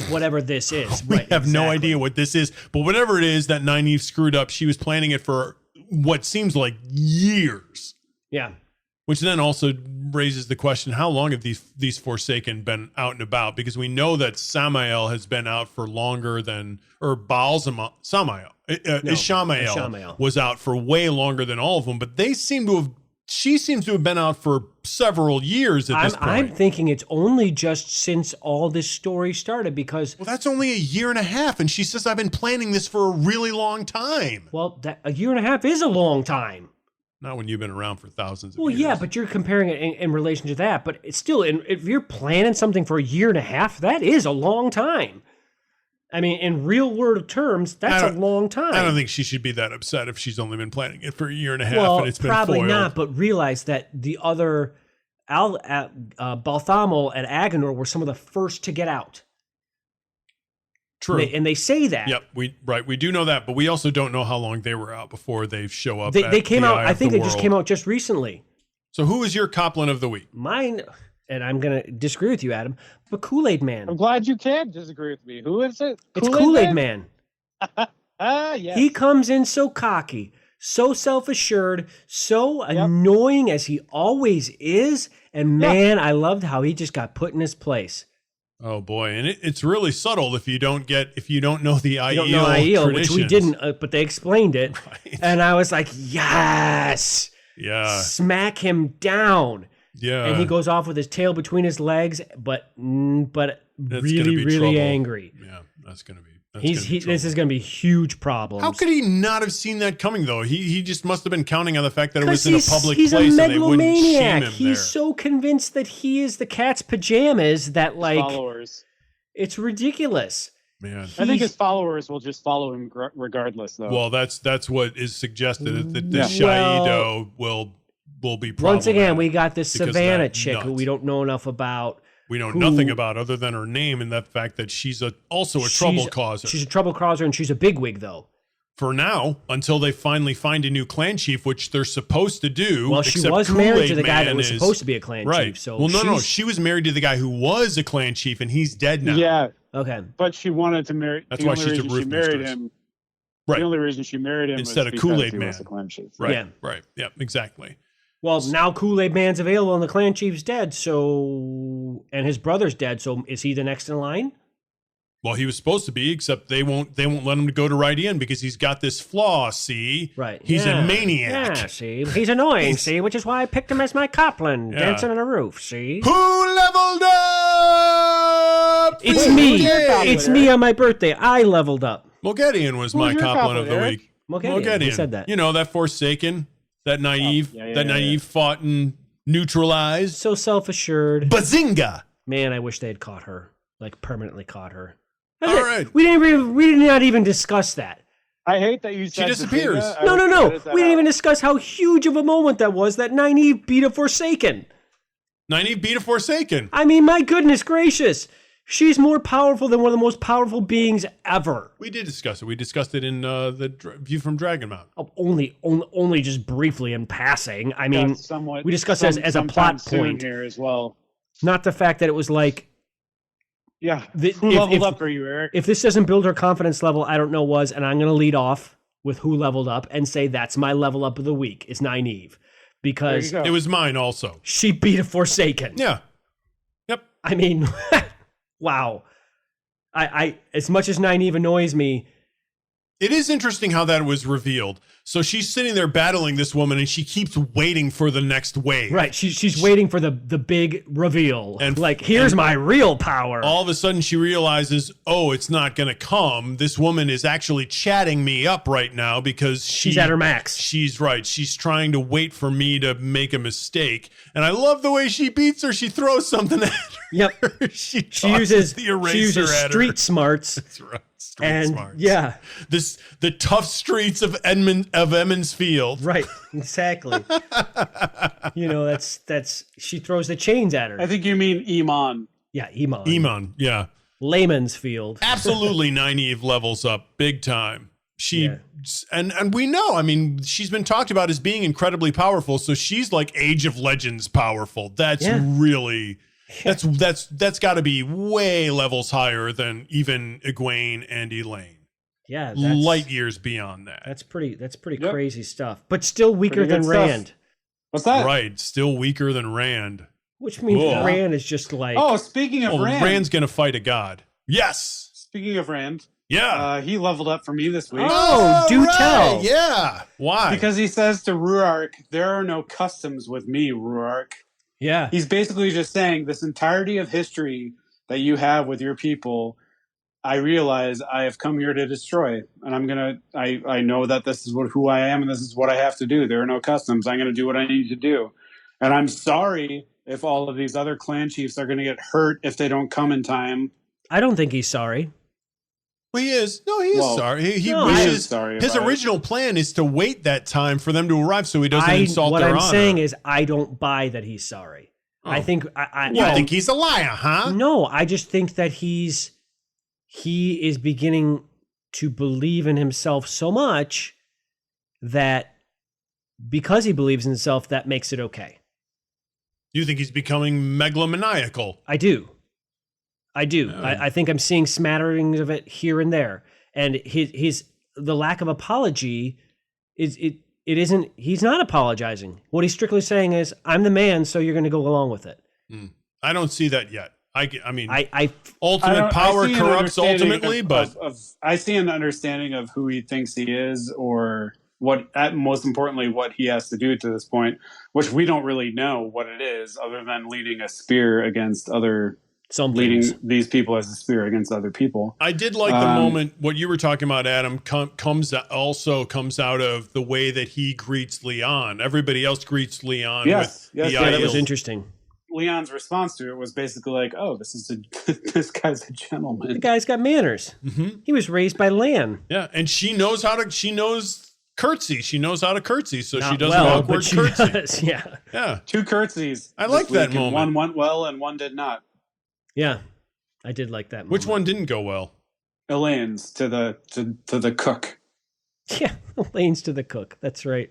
Whatever this is. We have no idea what this is. But whatever it is that Nynaeve screwed up, she was planning it for what seems like years. Yeah. Which then also raises the question, how long have these Forsaken been out and about? Because we know that Samael has been out for longer than, or Ishamael was out for way longer than all of them, but she seems to have been out for several years at this point. I'm thinking it's only just since all this story started because... Well, that's only a year and a half, and she says, I've been planning this for a really long time. Well, a year and a half is a long time. Not when you've been around for thousands of years. Well, yeah, but you're comparing it in relation to that. But it's still, if you're planning something for a year and a half, that is a long time. I mean, in real world terms, that's a long time. I don't think she should be that upset if she's only been planning it for a year and a half and it's been probably foiled. not, but realize that the other Balthamel and Agenor were some of the first to get out. True. And they say that. Yep, we do know that, but we also don't know how long they were out before they show up. They came out, I think they just came out just recently. So who is your Coplin of the week? Mine, and I'm going to disagree with you, Adam, but Kool-Aid Man. I'm glad you can disagree with me. Who is it? It's Kool-Aid Man. Yes. He comes in so cocky, so self-assured, so annoying as he always is. And man, I loved how he just got put in his place. Oh boy, and it's really subtle if you don't know the IEL, you don't know IEL, which we didn't, but they explained it, right. And I was like, yes, smack him down. Yeah, and he goes off with his tail between his legs, but really trouble. angry. Yeah, that's gonna be. This is going to be huge problems. How could he not have seen that coming, though? He just must have been counting on the fact that it was in a public he's place a and they wouldn't shame megalomaniac. him He's there. so convinced that he is the cat's pajamas that, like, followers. It's ridiculous. Man, I think his followers will just follow him regardless, though. Well, that's what is suggested, that the Shaido will be problematic. Once again, we got this because Savannah that chick who we don't know enough about. We know nothing about other than her name and the fact that she's also a trouble causer. She's a trouble causer, and she's a bigwig, though. For now, until they finally find a new clan chief, which they're supposed to do. Well, she was married to the guy that was supposed to be a clan chief. So no. She was married to the guy who was a clan chief, and he's dead now. Yeah. Okay. But she wanted to marry. That's why she's a roof mistress. Right. The only reason she married him instead was of Kool-Aid he Man. was a clan chief. Right. Yeah. Right. Yeah. Exactly. Well, now Kool-Aid Man's available and the clan chief's dead, so and his brother's dead, so is he the next in line? Well, he was supposed to be, except they won't let him go to right in because he's got this flaw, see? Right. He's a maniac. Yeah, see? He's annoying, see? Which is why I picked him as my Coplin, dancing on a roof, see? Who leveled up? It's me. It's me on my birthday. I leveled up. Mulgedian was my Coplin of the week. Mulgedian. Who said that? You know, that Forsaken. That naive, naive fought and neutralized. So self-assured. Bazinga! Man, I wish they had caught her. Like, permanently caught her. All right. We did not even discuss that. I hate that you said she disappears. No. We didn't even discuss how huge of a moment that was that Nynaeve beat a Forsaken. Nynaeve beat a Forsaken. I mean, my goodness gracious. She's more powerful than one of the most powerful beings ever. We did discuss it. We discussed it in the View from Dragonmount. Oh, only just briefly in passing. I mean, we discussed it as a plot point here as well. Not the fact that it was like, who leveled up for you, Eric? If this doesn't build her confidence level, I don't know was, and I'm going to lead off with who leveled up and say that's my level up of the week. It's Nynaeve, because it was mine also. She beat a Forsaken. Yeah. Yep. I mean. Wow. I as much as Nynaeve annoys me. It is interesting how that was revealed. So she's sitting there battling this woman and she keeps waiting for the next wave. Right. She's waiting for the big reveal. And like, here's my real power. All of a sudden she realizes, oh, it's not going to come. This woman is actually chatting me up right now because she's at her max. She's right. She's trying to wait for me to make a mistake. And I love the way she beats her. She throws something at her. Yep. she uses the eraser at her. Street smarts. That's right. Smarts. Yeah, the tough streets of Emmons Field. Right, exactly. You know, that's she throws the chains at her. I think you mean Iman. Yeah, Iman. Iman, yeah. Layman's Field. Absolutely, Nynaeve levels up big time. And we know, I mean, she's been talked about as being incredibly powerful. So she's like Age of Legends powerful. That's really. That's got to be way levels higher than even Egwene and Elaine. Yeah, light years beyond that. That's pretty crazy stuff. But still weaker than Rand. What's that? Right, still weaker than Rand. Which means Rand is just like. Oh, speaking of Rand, Rand's gonna fight a god. Yes. Speaking of Rand, he leveled up for me this week. Oh, do tell. Yeah. Why? Because he says to Ruark, "There are no customs with me, Ruark." Yeah. He's basically just saying this entirety of history that you have with your people, I realize I have come here to destroy. And I know that this is who I am and this is what I have to do. There are no customs. I'm going to do what I need to do. And I'm sorry if all of these other clan chiefs are going to get hurt if they don't come in time. I don't think he's sorry. Well, he is. No, he is sorry. He No, wishes. sorry His about original plan is to wait that time for them to arrive so he doesn't insult what their I'm honor. saying is I don't buy that he's sorry. Oh. I think You think he's a liar, huh? No, I just think that he is beginning to believe in himself so much that because he believes in himself, that makes it okay. You think he's becoming megalomaniacal? I do. I think I'm seeing smatterings of it here and there. And the lack of apology it isn't, he's not apologizing. What he's strictly saying is, I'm the man, so you're going to go along with it. I don't see that yet. I mean, I ultimate power corrupts ultimately, but I see an understanding of who he thinks he is, or most importantly, what he has to do to this point, which we don't really know what it is, other than leading a spear against other. Leading these people as a spear against other people. I did like the moment what you were talking about, Adam, comes out of the way that he greets Leon. Everybody else greets Leon with the that was interesting. Leon's response to it was basically like, "Oh, this guy's a gentleman. The guy's got manners. Mm-hmm. He was raised by Lan." Yeah, and she knows curtsy. She knows how to curtsy, so Not she does well, an awkward but she curtsy. does, yeah. Yeah. 2 curtsies. I like that moment. One went well and one did not. Yeah, I did like that moment. Which one didn't go well? Elaine's to the cook. Yeah, Elaine's to the cook. That's right.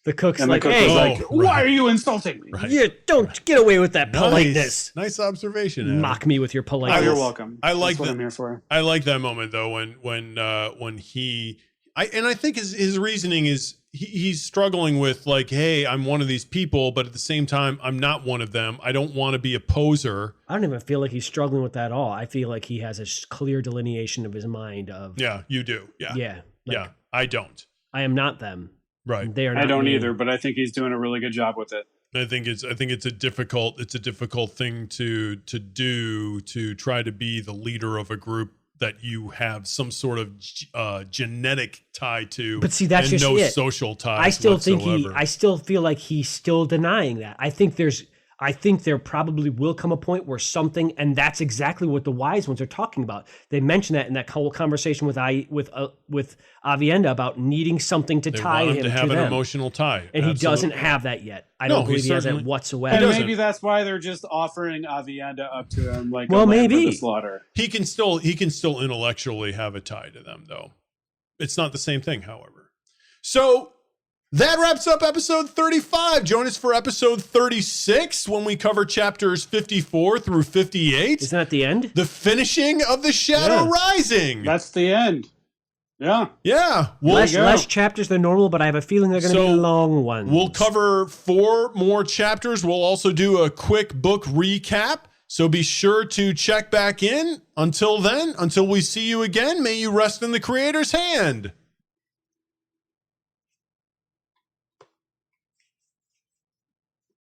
The cook's and like, the cook hey, was like, why are you insulting me? Right. you don't get away with that politeness. Nice observation, Adam. Mock me with your politeness. You're welcome. I like That's what I'm here for. I like that moment though when he I think his reasoning is he's struggling with like, hey, I'm one of these people, but at the same time, I'm not one of them. I don't want to be a poser. I don't even feel like he's struggling with that at all. I feel like he has a clear delineation of his mind of. Yeah, you do. Yeah. Yeah. Like, yeah. I don't. I am not them. Right. They are not I don't me. either, but I think he's doing a really good job with it. I think it's a difficult thing to do, to try to be the leader of a group that you have some sort of genetic tie to, but see, that's and just no it. social ties. I still whatsoever. I still feel like he's still denying that. I think there probably will come a point where something, and that's exactly what the wise ones are talking about. They mentioned that in that whole conversation with Avienda about needing something to tie him to have them. an emotional tie, and Absolutely. He doesn't have that yet. I don't believe he has that whatsoever. And maybe that's why they're just offering Avienda up to him, like a maybe lamb for the slaughter. He can still intellectually have a tie to them, though. It's not the same thing, however. So that wraps up episode 35. Join us for episode 36 when we cover chapters 54 through 58. Isn't that the end? The finishing of the Shadow Rising. That's the end. Yeah. Yeah. Less chapters than normal, but I have a feeling they're going to be long ones. We'll cover 4 more chapters. We'll also do a quick book recap. So be sure to check back in. Until then, until we see you again, may you rest in the Creator's hand.